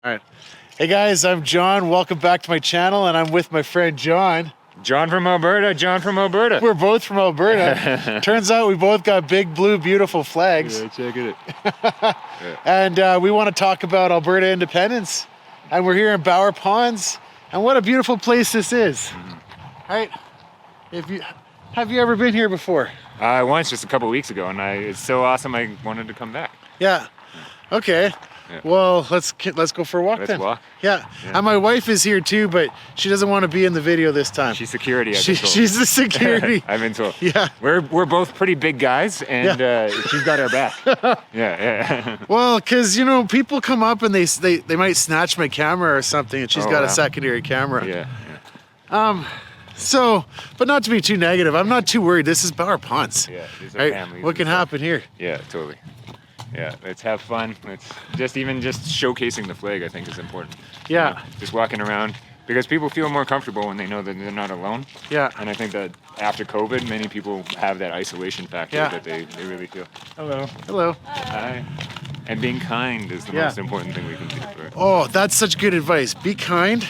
All right. Hey guys, I'm John. Welcome back to my channel, and I'm with my friend John. John from Alberta. We're both from Alberta. Turns out we both got big, blue, beautiful flags. Yeah, check it. And we want to talk about Alberta independence. And we're here in Bower Ponds. And what a beautiful place this is. Right? Have you ever been here before? Once, just a couple weeks ago, and it's so awesome I wanted to come back. Yeah. Okay. Yeah. Well, let's go for a walk then. Let's walk. Yeah. And my wife is here too, but she doesn't want to be in the video this time. She's security. She's the security. I've been told. Yeah. We're both pretty big guys, and she's got our back. Yeah. Well, because people come up and they might snatch my camera or something, and she's got a secondary camera. Yeah. So, but not to be too negative, I'm not too worried. This is Bower Ponds. Yeah. These are right? families. What can happen here? Yeah, totally. Yeah, let's have fun. Let's just showcasing the flag, I think, is important. Yeah. Just walking around, because people feel more comfortable when they know that they're not alone. Yeah. And I think that after COVID, many people have that isolation factor that they really feel. Hello. Hello. Hi. And being kind is the most important thing we can do. Right? Oh, that's such good advice. Be kind.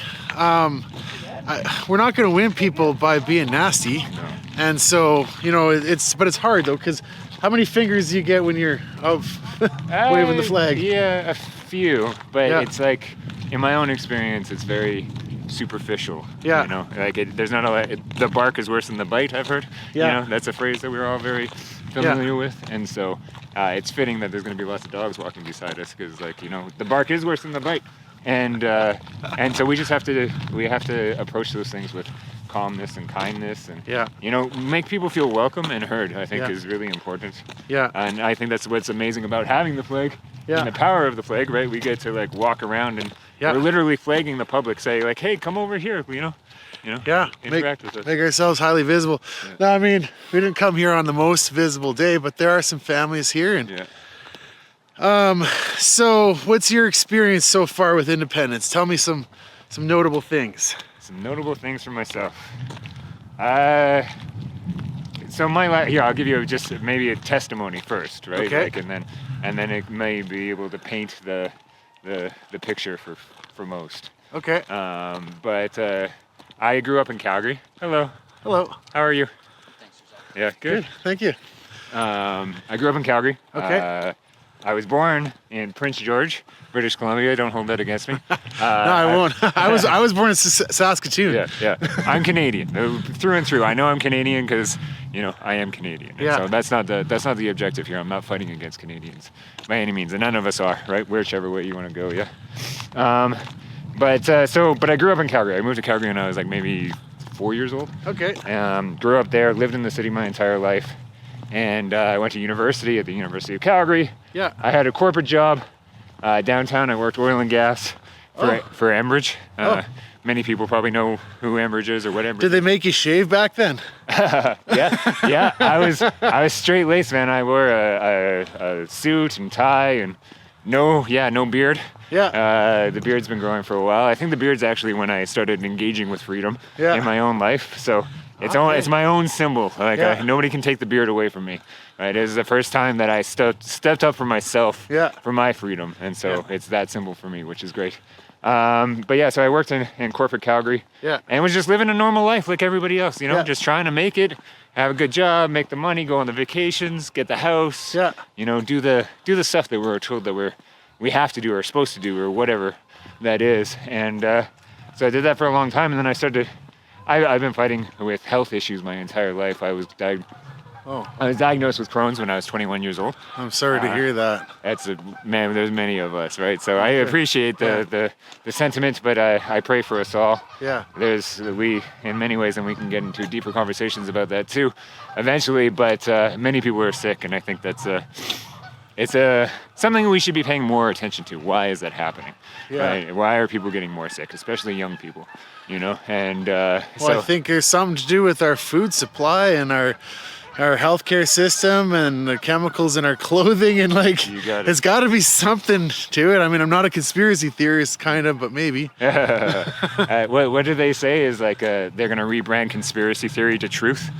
We're not going to win people by being nasty. No. And so, but it's hard though, because how many fingers do you get when you're waving the flag? Yeah, a few, but it's like, in my own experience, it's very superficial. Yeah. There's not a lot, the bark is worse than the bite, I've heard. Yeah. That's a phrase that we're all very familiar with. And so it's fitting that there's going to be lots of dogs walking beside us, because the bark is worse than the bite. And so we just have to approach those things with calmness and kindness, and make people feel welcome and heard, I think is really important. Yeah. And I think that's what's amazing about having the flag and the power of the flag, right? We get to walk around and we're literally flagging the public, say hey, come over here, interact with us. Make ourselves highly visible. Yeah. No, I mean, we didn't come here on the most visible day, but there are some families here, and so what's your experience so far with independence? Tell me some notable things. Some notable things for myself. So my life here, I'll give you just maybe a testimony first, right? Okay. And then it may be able to paint the picture for most. Okay. But I grew up in Calgary. Hello. Hello. How are you? Thanks. Yeah, good. Thank you. I grew up in Calgary. Okay. I was born in Prince George, British Columbia. Don't hold that against me. No, I won't. I was born in Saskatoon. Yeah. I'm Canadian through and through. I know I'm Canadian because I am Canadian. Yeah. So that's not the objective here. I'm not fighting against Canadians by any means, and none of us are, right? Whichever way you want to go, yeah. But I grew up in Calgary. I moved to Calgary when I was maybe 4 years old. Okay. Grew up there, lived in the city my entire life. And I went to university at the University of Calgary. Yeah. I had a corporate job downtown. I worked oil and gas for Enbridge. Many people probably know who Enbridge is or what Enbridge. Did they make you shave back then? Yeah. I was straight laced, man. I wore a suit and tie and no beard. Yeah. The beard's been growing for a while. I think the beard's actually when I started engaging with freedom in my own life. So. It's my own symbol. Nobody can take the beard away from me. Right? It was the first time that I stepped up for myself, for my freedom, and so it's that symbol for me, which is great. So I worked in corporate Calgary, and was just living a normal life like everybody else. Just trying to make it, have a good job, make the money, go on the vacations, get the house. Do the stuff that we're told that we have to do or are supposed to do or whatever that is. And so I did that for a long time, and then I started. I've been fighting with health issues my entire life. I was diagnosed with Crohn's when I was 21 years old. I'm sorry to hear that. There's many of us, right? So I appreciate the sentiment, but I pray for us all. Yeah. In many ways, and we can get into deeper conversations about that too, eventually, but many people are sick, and I think it's something we should be paying more attention to. Why is that happening? Yeah. Right? Why are people getting more sick, especially young people? And I think there's something to do with our food supply and our healthcare system and the chemicals in our clothing, and there's got to be something to it. I mean, I'm not a conspiracy theorist, kind of, but maybe. What do they say is they're going to rebrand conspiracy theory to truth.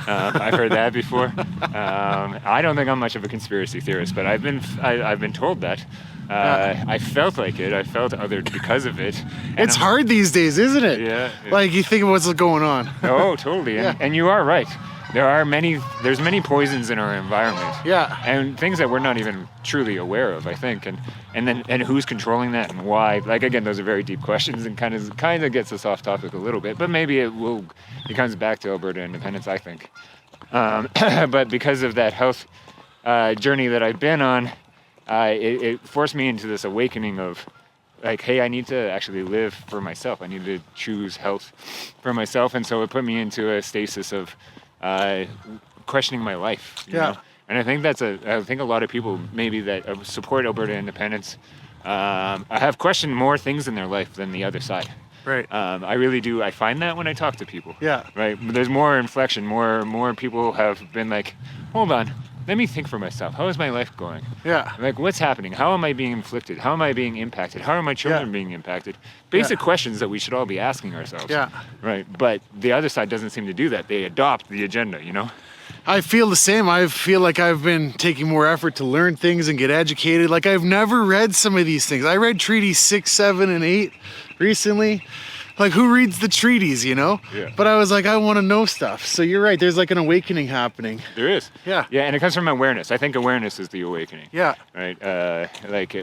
I've heard that before. I don't think I'm much of a conspiracy theorist, but I've been told that. I felt like it. I felt othered because of it. It's hard these days, isn't it? Yeah. Like you think of what's going on. Oh, totally. And you are right. There's many poisons in our environment. Yeah. And things that we're not even truly aware of, I think. And who's controlling that and why? Like, again, those are very deep questions and kind of gets us off topic a little bit, but maybe it comes back to Alberta independence, I think. But because of that health journey that I've been on, it forced me into this awakening of like, hey, I need to actually live for myself. I need to choose health for myself. And so it put me into a stasis of questioning my life. You know? And I think I think a lot of people maybe that support Alberta independence have questioned more things in their life than the other side. Right. I really do. I find that when I talk to people. Yeah. Right. There's more inflection. More people have been like, hold on, let me think for myself. How is my life going? Yeah. Like, what's happening? How am I being inflicted? How am I being impacted? How are my children being impacted? Basic questions that we should all be asking ourselves. Yeah. Right. But the other side doesn't seem to do that. They adopt the agenda, you know? I feel the same. I feel like I've been taking more effort to learn things and get educated. Like I've never read some of these things. I read treaties 6, 7, and 8 recently. Like who reads the treaties, you know? Yeah. But I was like, I want to know stuff. So you're right. There's like an awakening happening. There is. Yeah. Yeah, and it comes from awareness. I think awareness is the awakening. Yeah. Right.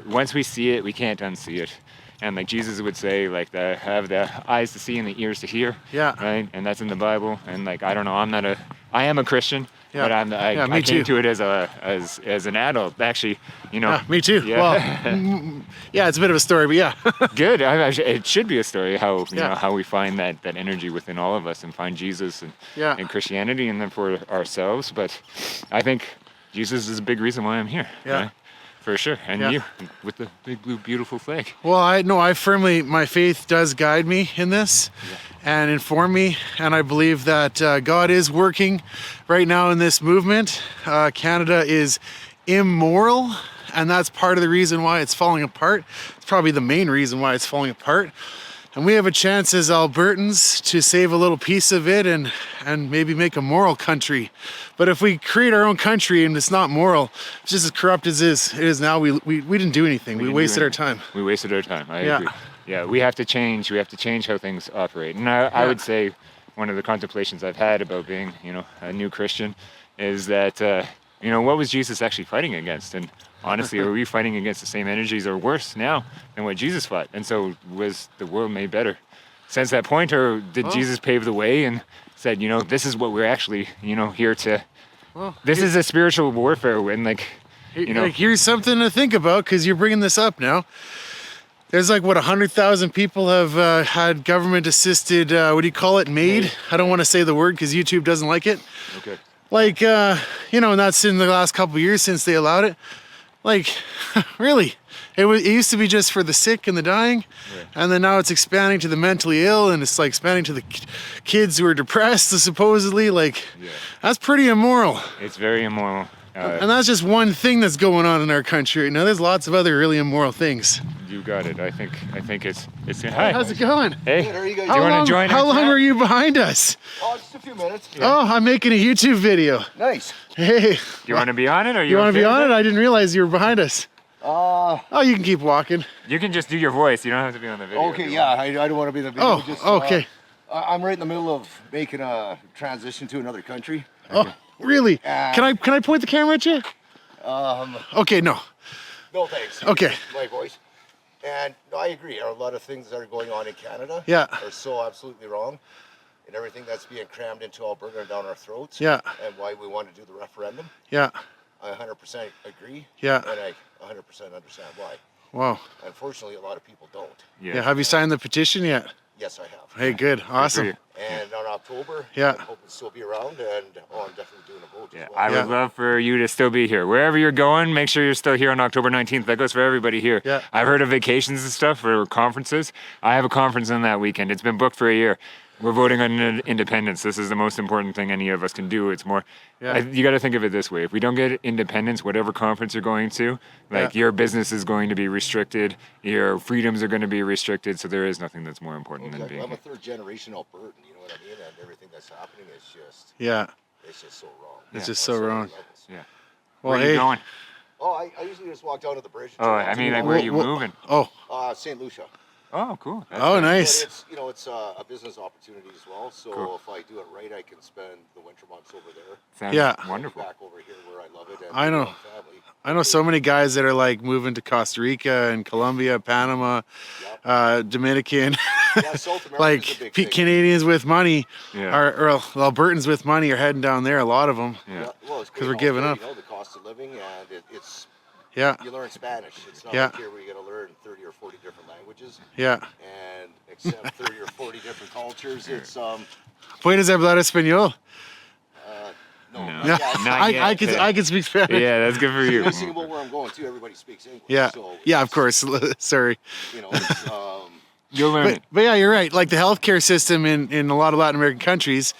Once we see it, we can't unsee it. And like Jesus would say, like have the eyes to see and the ears to hear. Yeah. Right. And that's in the Bible. And like I don't know, I am a Christian. Yeah. But I came to it as an adult, actually, you know. Yeah, me too. Yeah. Well, yeah, it's a bit of a story, but yeah. Good. It should be a story how you know how we find that energy within all of us and find Jesus and Christianity and then for ourselves. But I think Jesus is a big reason why I'm here. Yeah. Right? For sure. And you with the big blue beautiful flag. Well, my faith does guide me in this and inform me. And I believe that God is working right now in this movement. Canada is immoral, and that's part of the reason why it's falling apart. It's probably the main reason why it's falling apart. And we have a chance as Albertans to save a little piece of it and maybe make a moral country. But if we create our own country and it's not moral, it's just as corrupt as it is now, we didn't do anything. We wasted our time. We wasted our time. I agree. Yeah, we have to change. We have to change how things operate. And I would say one of the contemplations I've had about being, a new Christian is that, what was Jesus actually fighting against? And honestly, are we fighting against the same energies or worse now than what Jesus fought? And so was the world made better since that point? Or did Jesus pave the way and said, this is what we're actually, here to, this is a spiritual warfare when here's something to think about because you're bringing this up now. There's 100,000 people have had government assisted, what do you call it, MAID? I don't want to say the word because YouTube doesn't like it. Okay. And that's in the last couple of years since they allowed it. Really, it used to be just for the sick and the dying, and then now it's expanding to the mentally ill, and it's expanding to the kids who are depressed, supposedly. That's pretty immoral. It's very immoral. And that's just one thing that's going on in our country right now. There's lots of other really immoral things. You got it. I think it's. Hi. How's it going? Hey. Good, how are you guys? Do you want to join? How long are you behind us? Oh, just a few minutes. Yeah. Oh, I'm making a YouTube video. Nice. Do Hey. you want to be on it, or you want to be on it? I didn't realize you were behind us. Oh, you can keep walking. You can just do your voice. You don't have to be on the video. Okay, yeah. I don't want to be in the video. Okay. I'm right in the middle of making a transition to another country. Oh, really? Can I point the camera at you? Okay, no. No, thanks. Okay. My voice. And I agree. A lot of things that are going on in Canada are so absolutely wrong. And everything that's being crammed into Alberta and down our throats. Yeah. And why we want to do the referendum. Yeah. I 100% agree. Yeah. And I 100% understand why. Wow. Unfortunately, a lot of people don't. Yeah. Have you signed the petition yet? Yes, I have. Hey, good. Awesome. And on October, I'm hoping to still be around, and I'm definitely doing a vote as well. I would love for you to still be here. Wherever you're going, make sure you're still here on October 19th. That goes for everybody here. Yeah. I've heard of vacations and stuff for conferences. I have a conference on that weekend. It's been booked for a year. We're voting on independence. This is the most important thing any of us can do. It's more, you got to think of it this way. If we don't get independence, whatever conference you're going to, your business is going to be restricted, your freedoms are going to be restricted, so there is nothing that's more important than being I'm a here. third generation Albertan, you know what I mean? And everything that's happening is just, Yeah. it's just so wrong. It's just so wrong. Yeah. Well, Where are you going? Oh, I usually just walk down to the bridge. Oh, I mean, like, where are you moving? Oh. St. Lucia. Oh, cool. That's nice. But it's a business opportunity as well. So cool. if I do it right, I can spend the winter months over there. Sounds wonderful. Back over here where I love it. And I know. I know so many guys that are like moving to Costa Rica and Colombia, Panama, Dominican. Yeah, South America like is a big thing. Canadians with money, or Albertans with money are heading down there. A lot of them. Yeah. Well, it's because we're giving up. You know, the cost of living, and it's you learn Spanish. It's not like here where you got to learn 30 or 40 different languages. Yeah. And accept 30 or 40 different cultures. It's ¿Puedes hablar español? No. I can speak Spanish. Yeah, that's good for you. Every single where I'm going to, everybody speaks English. Yeah. So of course. Sorry. You know, it's, you'll learn it. But yeah, you're right. Like the healthcare system in a lot of Latin American countries,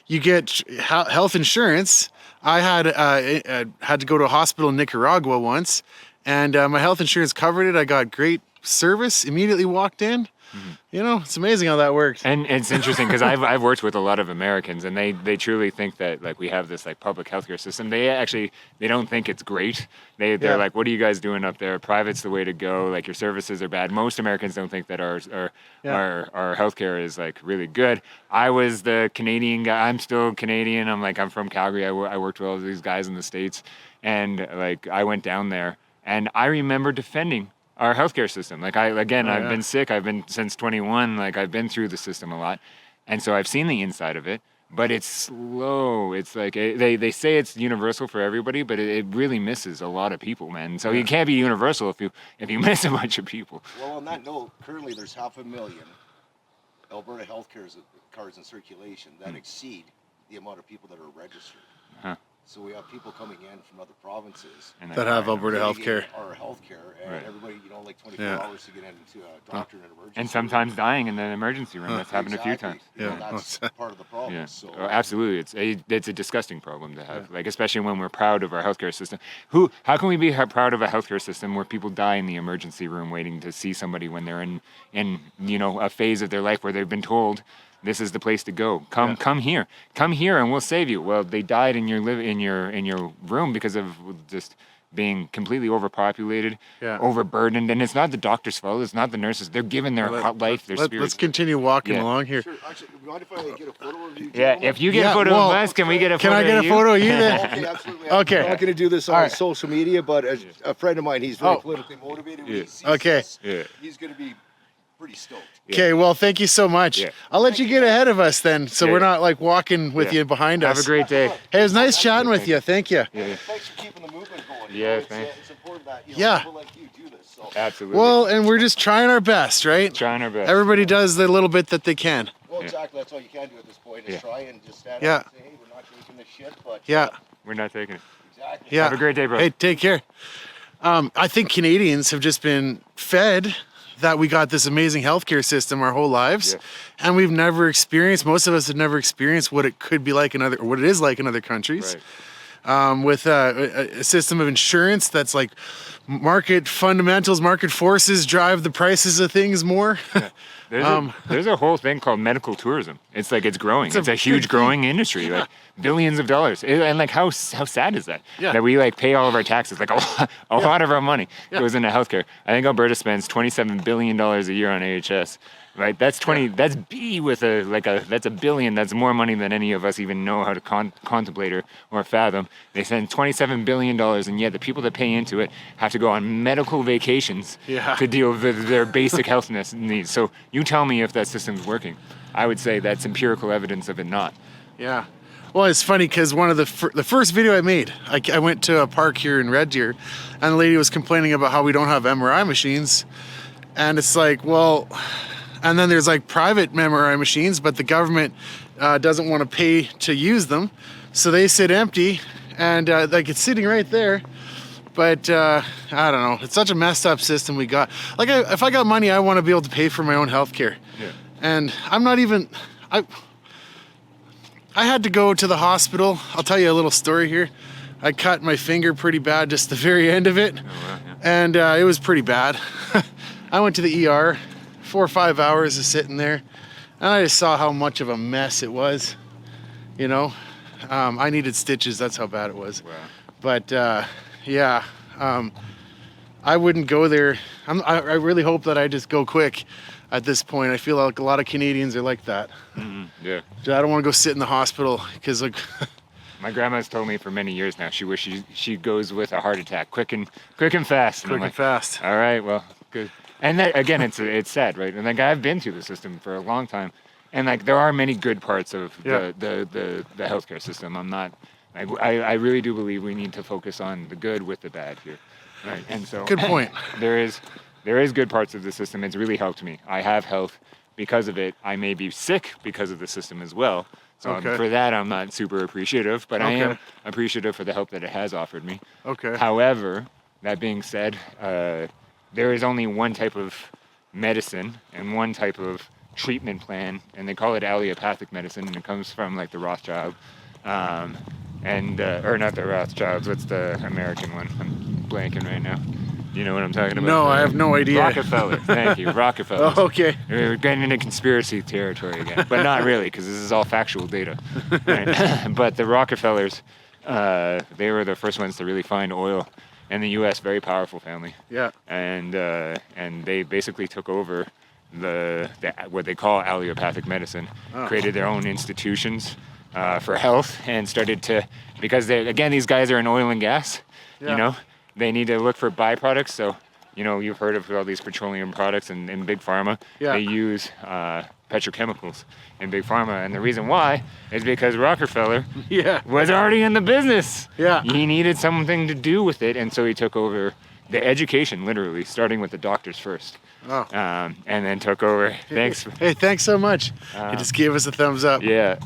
you get health insurance. I had to go to a hospital in Nicaragua once, and my health insurance covered it. I got great service. Immediately walked in. Mm-hmm. You know, it's amazing how that works. And it's interesting because I've worked with a lot of Americans, and they truly think that like we have this like public healthcare system. They don't think it's great. They're like, what are you guys doing up there? Private's the way to go. Like your services are bad. Most Americans don't think that our healthcare is like really good. I was the Canadian guy. I'm still Canadian. I'm from Calgary. I worked with all these guys in the States, and like I went down there, and I remember defending our healthcare system. Like I've been sick. I've been since 21. Like I've been through the system a lot, and so I've seen the inside of it. But it's slow. It's like they say it's universal for everybody, but it really misses a lot of people, man. So you can't be universal if you miss a bunch of people. Well, on that note, currently there's 500,000 Alberta healthcare cards in circulation that exceed the amount of people that are registered. Huh. So we have people coming in from other provinces that have Alberta healthcare. Our healthcare, and everybody, like 24 hours to get into a doctor in an emergency. And sometimes dying in the emergency room. That's happened a few times. That's part of the problem. Yeah. So absolutely, it's a disgusting problem to have. Like especially when we're proud of our healthcare system. How can we be proud of a healthcare system where people die in the emergency room waiting to see somebody when they're in a phase of their life where they've been told, this is the place to go. Come here, and we'll save you. Well, they died in your room because of just being completely overpopulated, overburdened, and it's not the doctor's fault. It's not the nurses. They're giving their life, their spirits. Let's continue walking along here. Sure. Actually, mind if I get a photo of you? If you get a photo of us, can we get a photo of you? Can I get a photo of you then? Okay, absolutely. Okay. I'm not going to do this on social media, but as a friend of mine, he's very politically motivated. When he sees this, he's going to be pretty stoked. Okay, well, thank you so much. I'll let you get ahead of us then, so we're not like walking with you behind us. Have a great day. Hey, it was nice chatting with you. Thank you. Thanks for keeping the movement going. Yeah, thanks. It's important that people like you do this. So. Absolutely. Well, and we're just trying our best, right? Trying our best. Everybody does the little bit that they can. Well, exactly. That's all you can do at this point is try and just stand up and say, hey, we're not taking this shit, but we're not taking it. Exactly. Have a great day, bro. Hey, take care. I think Canadians have just been fed that we got this amazing healthcare system our whole lives, and we've never experienced. Most of us have never experienced what it could be like what it is like in other countries. Right. With a system of insurance that's like market fundamentals, market forces drive the prices of things more. There's a whole thing called medical tourism. It's like it's growing. It's a huge growing industry, like billions of dollars. And like how sad is that? That we like pay all of our taxes, like a lot of our money goes into healthcare. I think Alberta spends $27 billion a year on AHS. Right, that's 20. That's B with that's a billion. That's more money than any of us even know how to contemplate or fathom. They spend $27 billion, and yet the people that pay into it have to go on medical vacations to deal with their basic health needs. So you tell me if that system's working. I would say that's empirical evidence of it not. Yeah. Well, it's funny because one of the first video I made, I went to a park here in Red Deer, and the lady was complaining about how we don't have MRI machines, and it's like, well. And then there's like private MRI machines, but the government doesn't want to pay to use them. So they sit empty, and like it's sitting right there. But I don't know. It's such a messed up system we got. Like if I got money, I want to be able to pay for my own healthcare. Yeah. And I'm not even, I had to go to the hospital. I'll tell you a little story here. I cut my finger pretty bad, just the very end of it. And it was pretty bad. I went to the ER. 4 or 5 hours of sitting there, and I just saw how much of a mess it was. I needed stitches. That's how bad it was. Wow. But I wouldn't go there. I really hope that I just go quick at this point. I feel like a lot of Canadians are like that. Yeah. I don't want to go sit in the hospital because like. My grandma's told me for many years now she wishes she goes with a heart attack quick and fast. And quick and fast. All right, well, good. And that, again, it's sad, right? And like I've been through the system for a long time, and like there are many good parts of the healthcare system. I really do believe we need to focus on the good with the bad here, right? And so good point. There is good parts of the system. It's really helped me. I have health because of it. I may be sick because of the system as well. So for that, I'm not super appreciative, but I am appreciative for the help that it has offered me. Okay. However, that being said, there is only one type of medicine and one type of treatment plan, and they call it allopathic medicine, and it comes from like the Rothschild, or not the Rothschilds. What's the American one? I'm blanking right now. You know what I'm talking about? No, I have no idea. Rockefeller. Thank you. Rockefeller. Oh, okay. We're getting into conspiracy territory again, but not really, because this is all factual data. Right? But the Rockefellers, they were the first ones to really find oil in the U.S. Very powerful family. Yeah. And they basically took over the what they call allopathic medicine, created their own institutions for health, and started to, because these guys are in oil and gas, you know. They need to look for byproducts. So, you know, you've heard of all these petroleum products in big pharma. Yeah. They use petrochemicals in big pharma. And the reason why is because Rockefeller was already in the business. Yeah. He needed something to do with it. And so he took over the education, literally, starting with the doctors first. Oh. And then took over. Thanks. Hey, thanks so much. You just gave us a thumbs up. Yeah.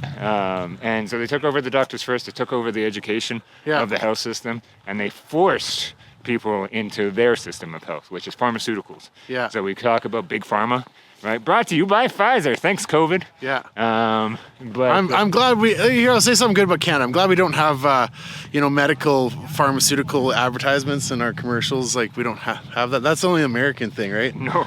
And so they took over the doctors first. They took over the education of the health system, and they forced people into their system of health, which is pharmaceuticals. Yeah. So we talk about big pharma, right? Brought to you by Pfizer. Thanks, COVID. Yeah. But I'm glad here. I'll say something good about Canada. I'm glad we don't have, medical pharmaceutical advertisements in our commercials. Like we don't have that. That's only an American thing, right? No.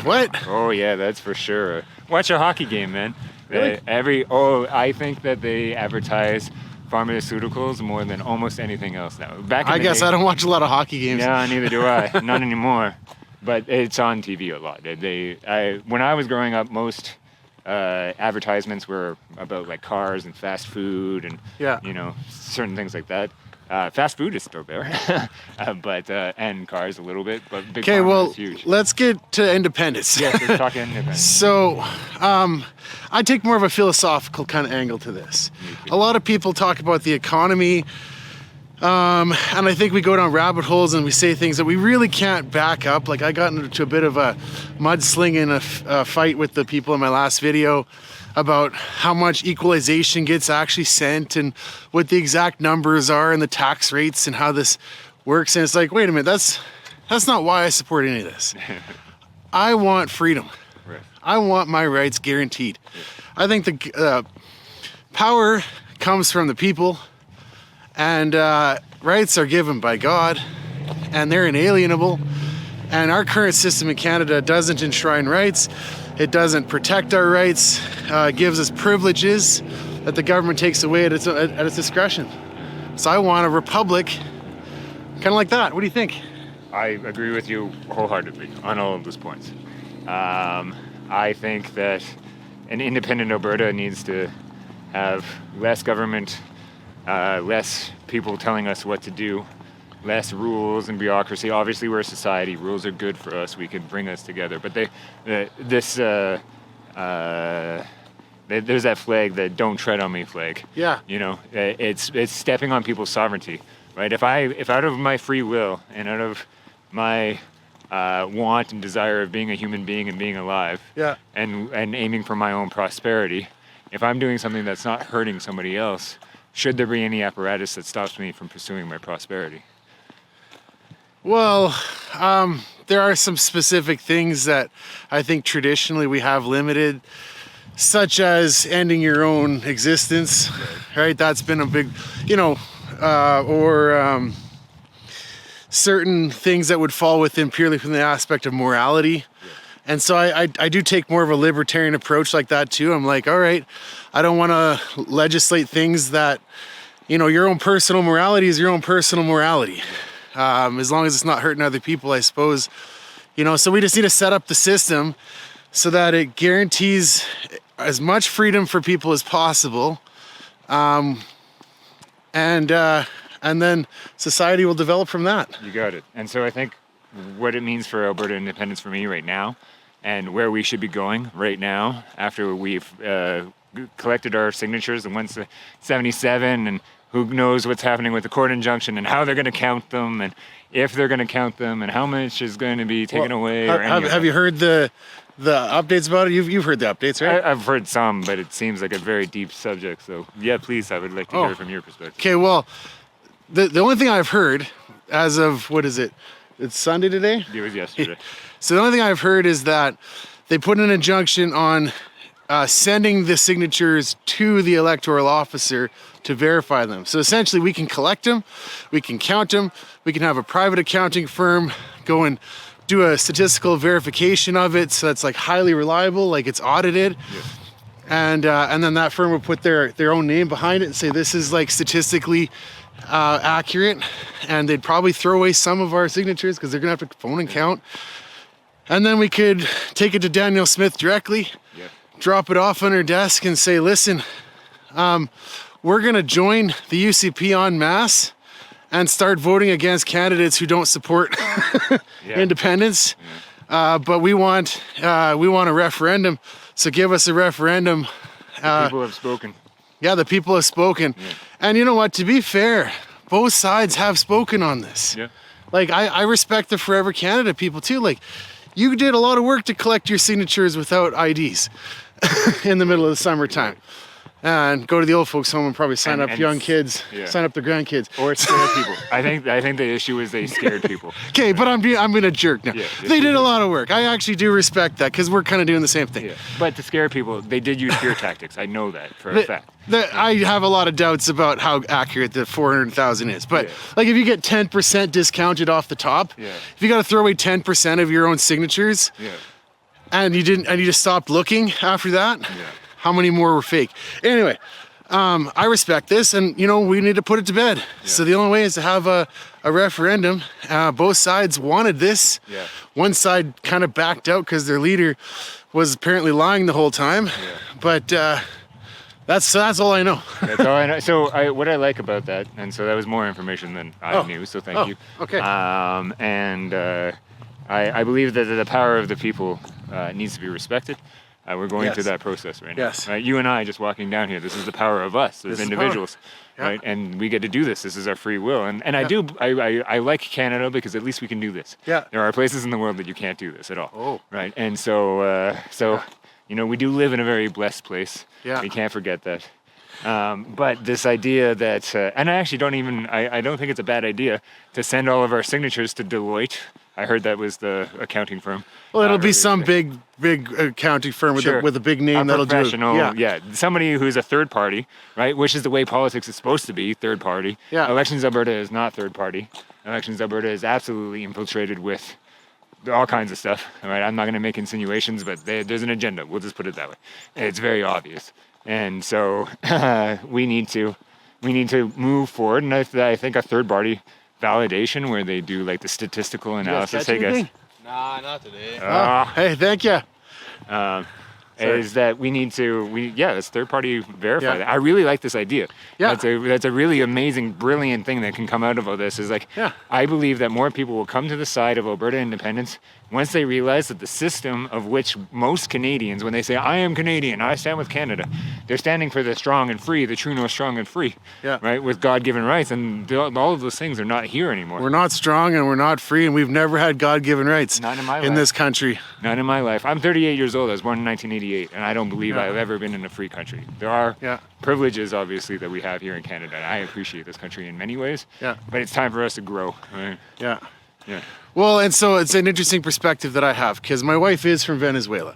What? Oh yeah, that's for sure. Watch a hockey game, man. Really? I think that they advertise pharmaceuticals more than almost anything else now. I guess I don't watch a lot of hockey games. Yeah, neither do I. Not anymore. But it's on TV a lot. When I was growing up, most advertisements were about like cars and fast food and certain things like that. Fast food is still there, but and cars a little bit. But big pharma is huge. Let's get to independence. Yeah, let's talk independence. So, I take more of a philosophical kind of angle to this. A lot of people talk about the economy, and I think we go down rabbit holes and we say things that we really can't back up. Like I got into a bit of a mudslinging a fight with the people in my last video about how much equalization gets actually sent and what the exact numbers are and the tax rates and how this works. And it's like, wait a minute, that's not why I support any of this. I want freedom. Right. I want my rights guaranteed. I think the power comes from the people, and rights are given by God, and they're inalienable. And our current system in Canada doesn't enshrine rights. It doesn't protect our rights. It gives us privileges that the government takes away at its discretion. So I want a republic, kind of like that. What do you think? I agree with you wholeheartedly on all of those points. I think that an independent Alberta needs to have less government, less people telling us what to do, less rules and bureaucracy. Obviously, we're a society. Rules are good for us. We can bring us together. But there's that flag, the "Don't tread on me" flag. Yeah. You know, it's stepping on people's sovereignty, right? If out of my free will and out of my want and desire of being a human being and being alive, and aiming for my own prosperity, if I'm doing something that's not hurting somebody else, should there be any apparatus that stops me from pursuing my prosperity? Well, there are some specific things that I think traditionally we have limited, such as ending your own existence, right? That's been a big, or certain things that would fall within purely from the aspect of morality. And so I do take more of a libertarian approach like that too. I'm like, all right, I don't want to legislate things that, your own personal morality is your own personal morality. as long as it's not hurting other people, I suppose. So we just need to set up the system so that it guarantees as much freedom for people as possible, and then society will develop from that. You got it. And so I think what it means for Alberta independence for me right now, and where we should be going right now after we've collected our signatures, the 177, and who knows what's happening with the court injunction and how they're going to count them and if they're going to count them and how much is going to be taken away. Have you heard the updates about it? You've heard the updates, right? I've heard some, but it seems like a very deep subject. So yeah, please, I would like to hear from your perspective. Okay, well, the only thing I've heard as of, what is it? It's Sunday today? It was yesterday. So the only thing I've heard is that they put an injunction on sending the signatures to the electoral officer to verify them. So essentially we can collect them, we can count them, we can have a private accounting firm go and do a statistical verification of it, so that's like highly reliable, like it's audited. Yeah. And then that firm will put their own name behind it and say this is like statistically accurate, and they'd probably throw away some of our signatures because they're gonna have to phone and count. And then we could take it to Danielle Smith directly, drop it off on her desk and say, listen, we're gonna join the UCP en masse and start voting against candidates who don't support independence. But we want a referendum, so give us a referendum. The people have spoken. Yeah, the people have spoken. Yeah. And you know what, to be fair, both sides have spoken on this. Yeah. Like, I respect the Forever Canada people too. Like, you did a lot of work to collect your signatures without IDs in the middle of the summertime. And go to the old folks home and probably sign up young kids, sign up their grandkids. Or scare people. I think the issue is they scared people. Okay, but I'm being a jerk now. Yeah, they did a lot of work. I actually do respect that because we're kind of doing the same thing. Yeah. But to scare people, they did use fear tactics. I know that for a fact. I have a lot of doubts about how accurate the 400,000 is. But like if you get 10% discounted off the top, if you got to throw away 10% of your own signatures, and you just stopped looking after that. Yeah. How many more were fake? Anyway, I respect this, and we need to put it to bed. Yeah. So the only way is to have a referendum. Both sides wanted this. Yeah. One side kind of backed out because their leader was apparently lying the whole time. Yeah. But that's all I know. That's all I know. So what I like about that, and so that was more information than I knew. So thank you. Okay. I believe that the power of the people needs to be respected. We're going through that process right now. Yes. Right? You and I just walking down here. This is the power of us as individuals, right? And we get to do this. This is our free will. And I like Canada because at least we can do this. Yeah. There are places in the world that you can't do this at all. Oh. Right. And so we do live in a very blessed place. Yeah. We can't forget that. But this idea that, and I actually I don't think it's a bad idea to send all of our signatures to Deloitte. I heard that was the accounting firm. Well, it'll be some big accounting firm with a big name that'll do it. Yeah, somebody who's a third party, right? Which is the way politics is supposed to be, third party. Yeah. Elections Alberta is not third party. Elections Alberta is absolutely infiltrated with all kinds of stuff. All right, I'm not going to make insinuations, but there's an agenda. We'll just put it that way. It's very obvious, and so we need to move forward. And I think a third party validation where they do like the statistical analysis. Hey guys. Nah, not today. Hey, thank you. Is that it's third party verify that. I really like this idea. Yeah. That's a really amazing, brilliant thing that can come out of all this is like, I believe that more people will come to the side of Alberta independence once they realize that the system of which most Canadians, when they say, I am Canadian, I stand with Canada, they're standing for the strong and free, the true north strong and free, right, with God-given rights. And all of those things are not here anymore. We're not strong and we're not free, and we've never had God-given rights not in my life. In this country. Not in my life. I'm 38 years old. I was born in 1988, and I don't believe I've ever been in a free country. There are privileges, obviously, that we have here in Canada, and I appreciate this country in many ways, but it's time for us to grow. Right? Yeah. Well, and so it's an interesting perspective that I have because my wife is from Venezuela,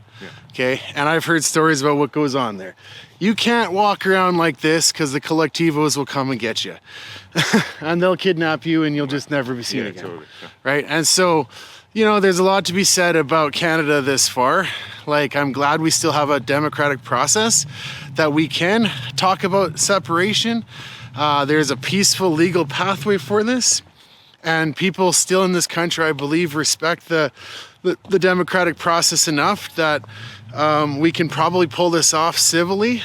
okay? And I've heard stories about what goes on there. You can't walk around like this because the collectivos will come and get you. And they'll kidnap you and you'll just never be seen again, totally. Right? And so, there's a lot to be said about Canada this far. Like, I'm glad we still have a democratic process that we can talk about separation. There's a peaceful legal pathway for this. And people still in this country, I believe, respect the democratic process enough that we can probably pull this off civilly.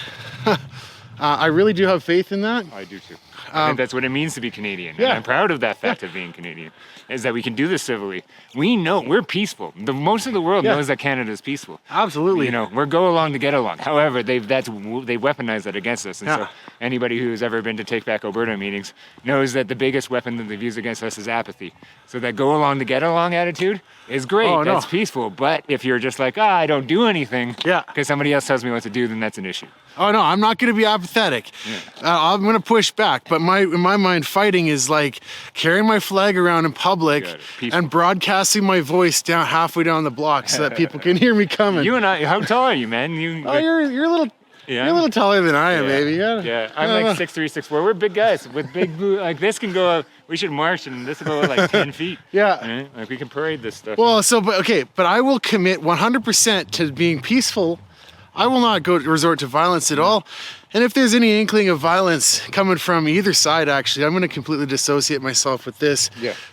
I really do have faith in that. I do too. I think that's what it means to be Canadian. And I'm proud of that fact of being Canadian, is that we can do this civilly. We know we're peaceful. Most of the world knows that Canada is peaceful. Absolutely. We're go along to get along. However, they weaponize that against us. And so anybody who's ever been to Take Back Alberta meetings knows that the biggest weapon that they've used against us is apathy. So that go along to get along attitude is great. That's peaceful. But if you're just like, I don't do anything because somebody else tells me what to do, then that's an issue. Oh no, I'm not going to be apathetic. I'm going to push back. But in my mind, fighting is like carrying my flag around in public and broadcasting my voice down halfway down the block so that people can hear me coming. You and I, how tall are you, man? You're a little. Yeah. You're a little taller than I am, baby. I'm like 6'3", 6'4". We're big guys with big blue. Like this can go. We should march, and this will go like 10 feet. Right? Like we can parade this stuff. Well, but I will commit 100% to being peaceful. I will not resort to violence at all. And if there's any inkling of violence coming from either side, actually, I'm going to completely dissociate myself with this.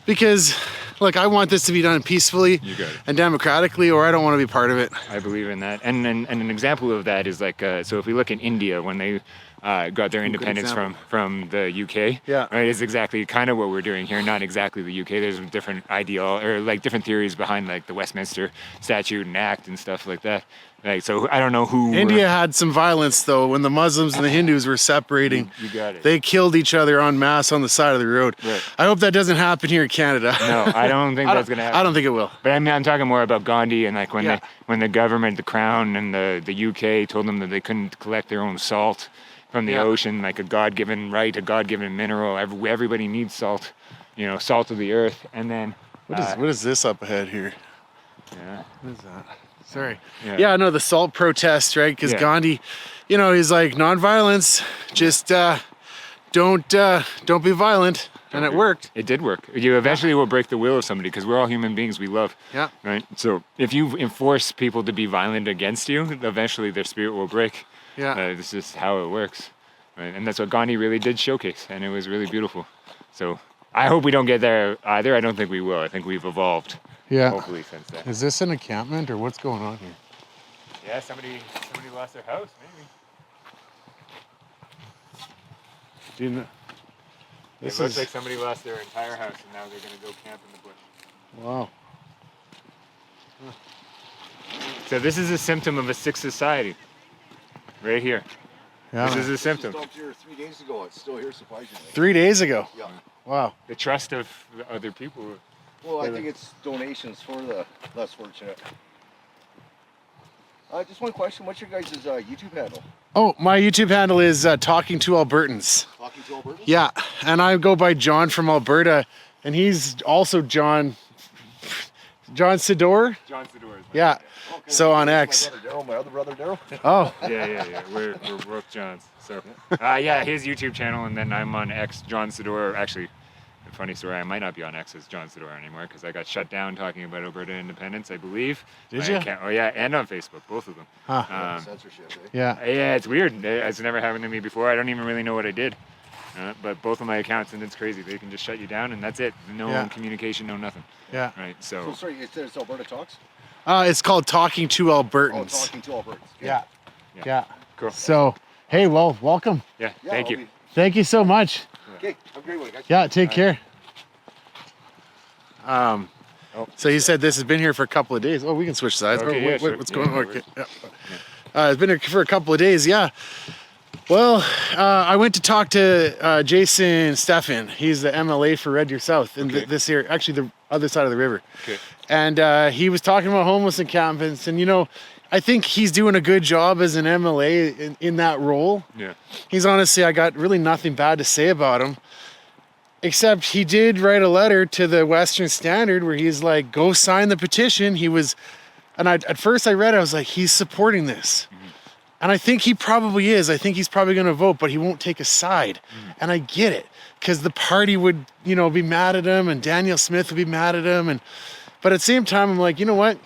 Because, look, I want this to be done peacefully and democratically, or I don't want to be part of it. I believe in that. And an example of that is like, so if we look in India, when they got their independence from the UK, right, it's exactly kind of what we're doing here. Not exactly the UK. There's different different theories behind like the Westminster Statute and Act and stuff like that. Like, so I don't know who. India had some violence though when the Muslims and the Hindus were separating. You got it. They killed each other en masse on the side of the road. Right. I hope that doesn't happen here in Canada. No, I don't think that's gonna happen. I don't think it will. But I mean, I'm talking more about Gandhi and like when the government, the Crown, and the UK told them that they couldn't collect their own salt from the ocean, like a God-given right, a God-given mineral. Everybody needs salt, salt of the earth. And then what is this up ahead here? Yeah. What is that? Sorry. No, the salt protest, right? Because Gandhi, he's like non-violence, just don't be violent, and it worked. It did work. You eventually will break the will of somebody because we're all human beings. We love. Right. So if you enforce people to be violent against you, eventually their spirit will break. This is how it works, right? And that's what Gandhi really did showcase, and it was really beautiful. So I hope we don't get there either. I don't think we will. I think we've evolved. Hopefully since then. Is this an encampment or what's going on here? Yeah, somebody lost their house, maybe. It looks like somebody lost their entire house and now they're going to go camp in the bush. Wow. So this is a symptom of a sick society. Right here. This is a symptom. It stopped here 3 days ago. It's still here surprisingly. 3 days ago? Yeah. Wow. The trust of the other people. Well, I think it's donations for the less fortunate. Just one question. What's your guys' YouTube handle? Oh, my YouTube handle is Talking to Albertans. Talking to Albertans? Yeah, and I go by Jon from Alberta, and he's also Jon Sedore? Jon Sedore. Yeah. Okay, so on X. My other brother Daryl. Oh. Yeah. We're both Johns. So, his YouTube channel, and then I'm on X, Jon Sedore. Actually, a funny story, I might not be on X as Jon Sedore anymore because I got shut down talking about Alberta independence, I believe. Did you? And on Facebook, both of them. Censorship, eh? Yeah, it's weird. It's never happened to me before. I don't even really know what I did. But both of my accounts, and it's crazy. They can just shut you down, and that's it. No communication, no nothing. Yeah. Right, so sorry, it's Alberta Talks? It's called Talking to Albertans. Oh, Talking to Albertans. Yeah. Cool. So, hey, well, welcome. Yeah, thank you. Thank you so much. Okay, have a great one, guys. Yeah, take care. So you said this has been here for a couple of days. Oh, we can switch sides. Okay, what's going on? Okay. It's been here for a couple of days, yeah. Well, I went to talk to Jason Stefan. He's the MLA for Red Deer South in this here, actually the other side of the river. Okay. And he was talking about homeless encampments, and I think he's doing a good job as an MLA in that role. Yeah. He's honestly, I got really nothing bad to say about him. Except he did write a letter to the Western Standard where he's like, go sign the petition. At first I read it, I was like, he's supporting this. Mm-hmm. And I think he probably is. I think he's probably going to vote, but he won't take a side. Mm-hmm. And I get it, because the party would, be mad at him, and Daniel Smith would be mad at him. But at the same time, I'm like, you know what?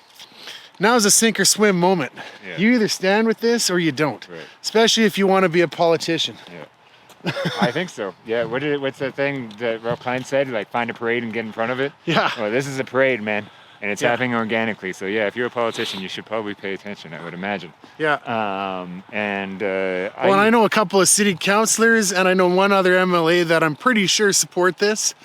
Now is a sink or swim moment. Yeah. You either stand with this or you don't, right. Especially if you want to be a politician. Yeah. I think so. Yeah. What's the thing that Ralph Klein said? Like, find a parade and get in front of it. Yeah. Well, this is a parade, man, and it's happening organically. So yeah, if you're a politician, you should probably pay attention, I would imagine. Yeah. Well, I know a couple of city councilors, and I know one other MLA that I'm pretty sure support this,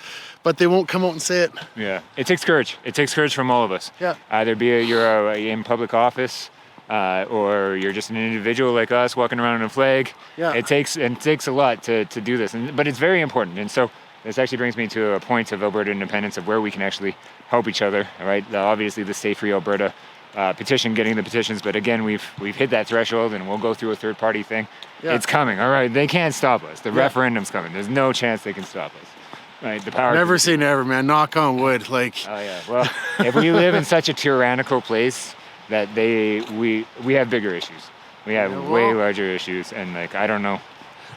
but they won't come out and say it. Yeah. It takes courage. It takes courage from all of us. Yeah. Either you're in public office. Or you're just an individual like us walking around in a flag. Yeah. It takes a lot to do this, but it's very important. And so this actually brings me to a point of Alberta independence, of where we can actually help each other. Right? Obviously, the Stay Free Alberta petition, getting the petitions, but again, we've hit that threshold, and we'll go through a third-party thing. Yeah. It's coming. All right, they can't stop us. The referendum's coming. There's no chance they can stop us. Right? The power. Never say never, man. Knock on wood. Like. Oh yeah. Well, if we live in such a tyrannical place, that we have bigger issues. We have way larger issues, and like, I don't know.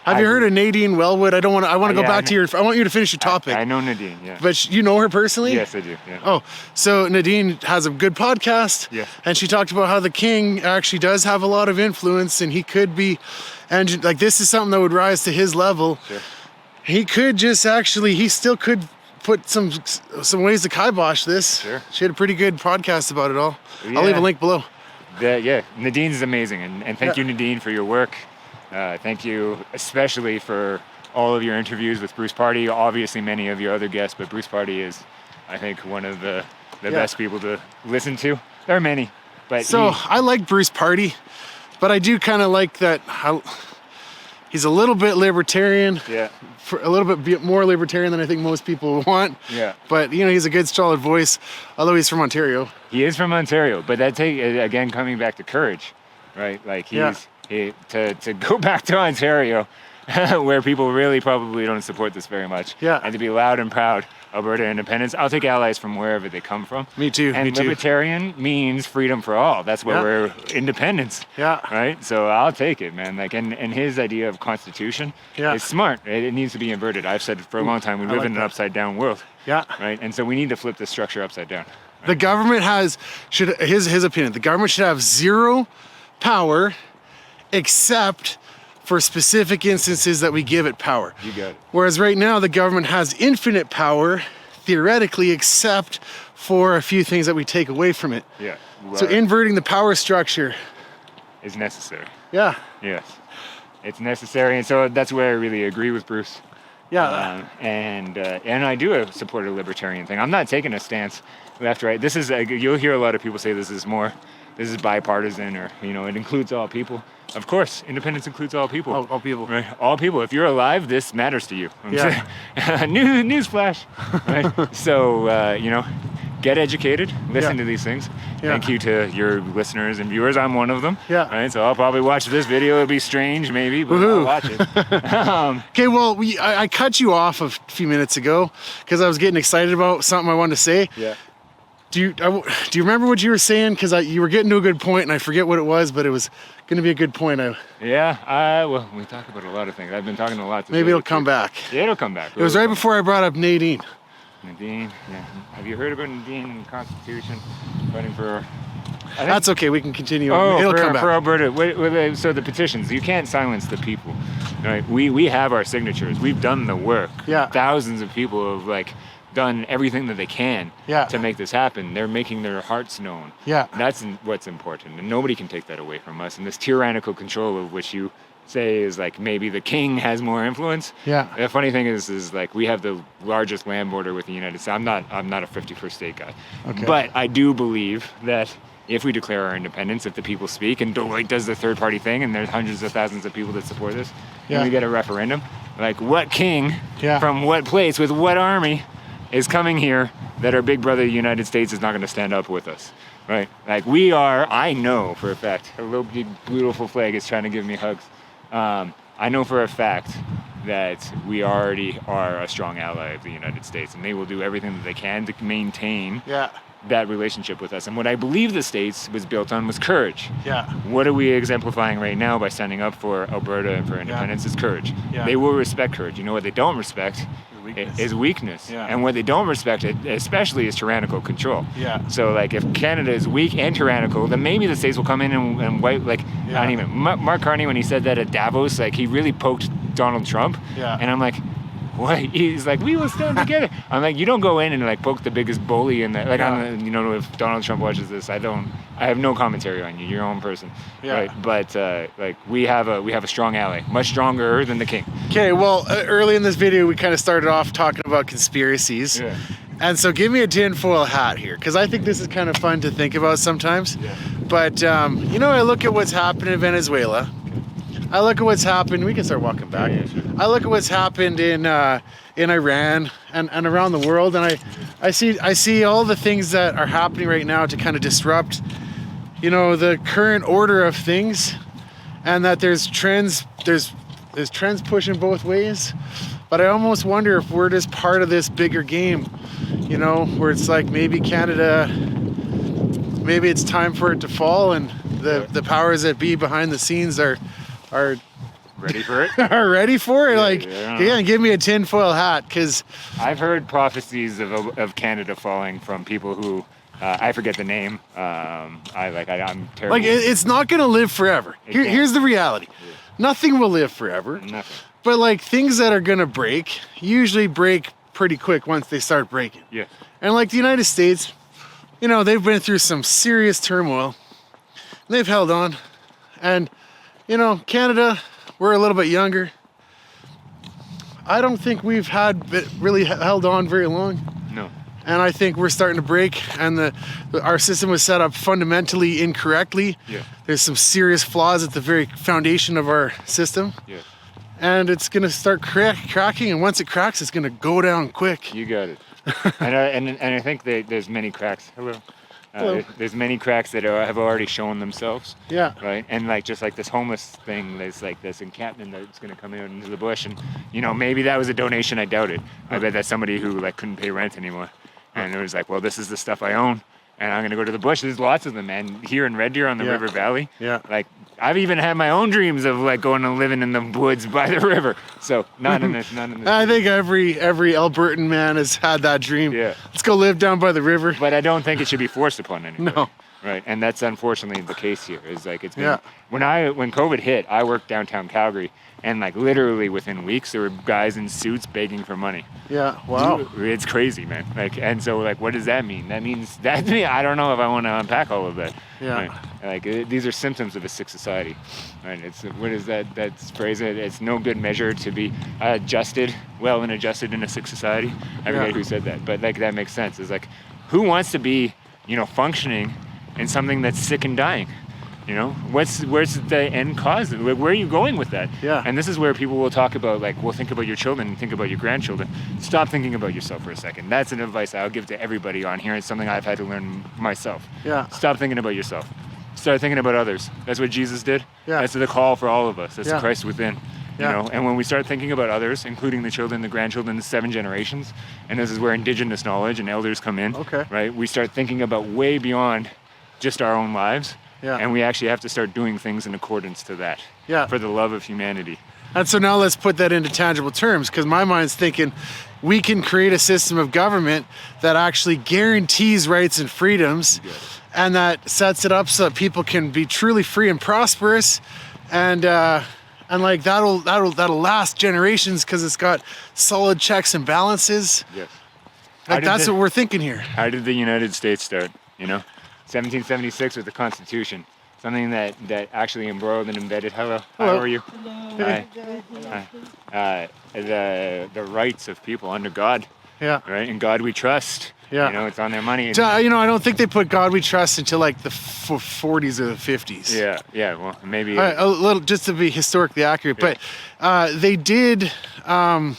Have you heard of Nadine Wellwood? I want to go back to I want you to finish your topic. I know Nadine, yeah. But you know her personally? Yes, I do. Yeah. Oh, so Nadine has a good podcast. Yeah. And she talked about how the king actually does have a lot of influence, and he could be, and like, this is something that would rise to his level. Sure. He could just he still could put some ways to kibosh this. Sure. She had a pretty good podcast about it all. Yeah. I'll leave a link below. Nadine's amazing, and thank you, Nadine, for your work. Thank you especially for all of your interviews with Bruce Party. Obviously many of your other guests, but Bruce Party is, I think, one of the best people to listen to. There are many, but I like Bruce Party, but I do kind of like that he's a little bit libertarian. Yeah. A little bit more libertarian than I think most people want. Yeah. But, he's a good, solid voice, although he's from Ontario. He is from Ontario, but again, coming back to courage, right? Like, to go back to Ontario, where people really probably don't support this very much. Yeah. And to be loud and proud, Alberta independence. I'll take allies from wherever they come from. Me too. And libertarian means freedom for all. That's why we're independence. Yeah. Right? So I'll take it, man. Like, and his idea of constitution is smart. It needs to be inverted. I've said for a long time, we live in an upside down world. Yeah. Right? And so we need to flip the structure upside down. Right? The government his opinion, the government should have zero power except for specific instances that we give it power. You got it. Whereas right now, the government has infinite power, theoretically, except for a few things that we take away from it. Yeah. So inverting the power structure is necessary. Yeah. Yes. It's necessary, and so that's where I really agree with Bruce. Yeah. And I do support a libertarian thing. I'm not taking a stance left, right. This is you'll hear a lot of people say this is bipartisan, or it includes all people. Of course, independence includes all people. All people. Right? All people. If you're alive, this matters to you. Yeah. Newsflash. Right? So, get educated. Listen to these things. Yeah. Thank you to your listeners and viewers. I'm one of them. Yeah. Right? So I'll probably watch this video. It'll be strange, maybe, but I'll watch it. Okay, well, I cut you off a few minutes ago because I was getting excited about something I wanted to say. Yeah. Do you remember what you were saying? Because you were getting to a good point, and I forget what it was, but it was going to be a good point. Well, we talk about a lot of things. I've been talking a lot. Maybe it'll come back. Yeah, it'll come back. It was right before I brought up Nadine. Nadine, yeah. Have you heard about Nadine and the Constitution? Fighting for... That's okay. We can continue. It'll come back. For Alberta. So the petitions, you can't silence the people. Right? We have our signatures. We've done the work. Yeah. Thousands of people have done everything that they can to make this happen. They're making their hearts known. Yeah. That's what's important, and nobody can take that away from us. And this tyrannical control of which you say is maybe the king has more influence. Yeah. The funny thing is we have the largest land border with the United States. I'm not a 51st state guy. Okay. But I do believe that if we declare our independence, if the people speak, and Deloitte does the third party thing, and there's hundreds of thousands of people that support this, and we get a referendum, what king from what place with what army is coming here that our big brother, the United States, is not going to stand up with us, right? I know for a fact, a little big beautiful flag is trying to give me hugs. I know for a fact that we already are a strong ally of the United States, and they will do everything that they can to maintain that relationship with us. And what I believe the States was built on was courage. Yeah. What are we exemplifying right now by standing up for Alberta and for independence is courage. Yeah. They will respect courage. You know what they don't respect? Is weakness. Yeah. And what they don't respect, especially, is tyrannical control. Yeah. So, if Canada is weak and tyrannical, then maybe the States will come in and wipe, Mark Carney, when he said that at Davos, he really poked Donald Trump. Yeah. And I'm like, what? He's like, we will stand together. I'm like, you don't go in and like poke the biggest bully in the, like, you know, if Donald Trump watches this, I have no commentary on you. You're your own person. Yeah. Right. But like we have a strong ally, much stronger than the king. Okay. Well, early in this video, we kind of started off talking about conspiracies. Yeah. And so give me a tinfoil hat here, because I think this is kind of fun to think about sometimes. Yeah. But, you know, I look at what's happened in Venezuela. I look at what's happened. We can start walking back. Yeah, sure. I look at what's happened in Iran and around the world, and I see all the things that are happening right now to kind of disrupt, you know, the current order of things, and that there's trends pushing both ways. But I almost wonder if we're just part of this bigger game, you know, where it's like maybe Canada, maybe it's time for it to fall, and the powers that be behind the scenes are ready for it. Are ready for it. Give me a tinfoil hat, because I've heard prophecies of Canada falling from people who I forget the name. I'm terrible. Like it's not gonna live forever. Here's the reality. Yeah. Nothing will live forever. Nothing. But like things that are gonna break usually break pretty quick once they start breaking. Yeah. And like the United States, you know, they've been through some serious turmoil. They've held on, and you know, Canada, we're a little bit younger. I don't think we've really held on very long. No. And I think we're starting to break, and our system was set up fundamentally incorrectly. Yeah. There's some serious flaws at the very foundation of our system. Yeah. And it's gonna start cracking, and once it cracks, it's gonna go down quick. You got it. and I think there's many cracks. Hello. There's many cracks that have already shown themselves. Yeah. Right. And like just like this homeless thing, there's like this encampment that's going to come out into the bush, and you know maybe that was a donation. I doubt it. I bet that's somebody who like couldn't pay rent anymore, and it was like, well, this is the stuff I own, and I'm going to go to the bush. There's lots of them, man. Here in Red Deer on the River Valley. Yeah. Like I've even had my own dreams of like going and living in the woods by the river. So none in this. I think every Albertan man has had that dream. Yeah. Let's go live down by the river. But I don't think it should be forced upon anybody. No. Right. And that's unfortunately the case here. Is like it's been when COVID hit, I worked downtown Calgary, and like literally within weeks there were guys in suits begging for money. Yeah. Wow. It's crazy, man. Like, and so like what does that mean? That means that I don't know if I want to unpack all of that. Yeah. Right? Like these are symptoms of a sick society. Right. It's what is that phrase? It's no good measure to be adjusted in a sick society. I forget who said that, but like that makes sense. It's like who wants to be, you know, functioning in something that's sick and dying? You know, where's the end cause? Where are you going with that? Yeah. And this is where people will talk about, like, well, think about your children and think about your grandchildren. Stop thinking about yourself for a second. That's an advice I'll give to everybody on here. It's something I've had to learn myself. Yeah. Stop thinking about yourself. Start thinking about others. That's what Jesus did. Yeah. That's the call for all of us. That's the Christ within. You Yeah. know, and when we start thinking about others, including the children, the grandchildren, the 7 generations, and this is where indigenous knowledge and elders come in. Okay. Right? We start thinking about way beyond just our own lives. Yeah. And we actually have to start doing things in accordance to that. Yeah. For the love of humanity. And so now let's put that into tangible terms, because my mind's thinking we can create a system of government that actually guarantees rights and freedoms, and that sets it up so that people can be truly free and prosperous, and like that'll last generations because it's got solid checks and balances. Yes. Like that's what we're thinking here. How did the United States start? You know, 1776 with the Constitution, something that actually embroiled and embedded. Hello. How are you? Hello. Hi. The rights of people under God. Yeah. Right. In God we trust. Yeah. You know, it's on their money. You know, I don't think they put God we trust until like the 40s or the 50s. Yeah. Yeah. Well, maybe a little, just to be historically accurate, but they did. The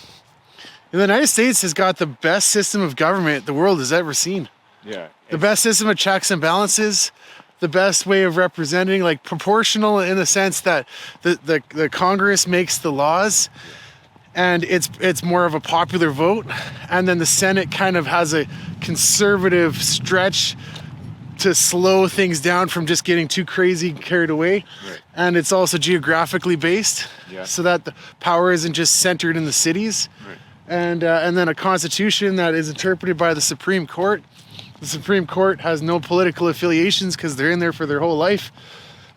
United States has got the best system of government the world has ever seen. Yeah. The best system of checks and balances, the best way of representing, like proportional in the sense that the Congress makes the laws, and it's more of a popular vote, and then the Senate kind of has a conservative stretch to slow things down from just getting too crazy carried away. Right. And it's also geographically based, so that the power isn't just centered in the cities. Right. And then a constitution that is interpreted by the Supreme Court. The Supreme Court has no political affiliations because they're in there for their whole life.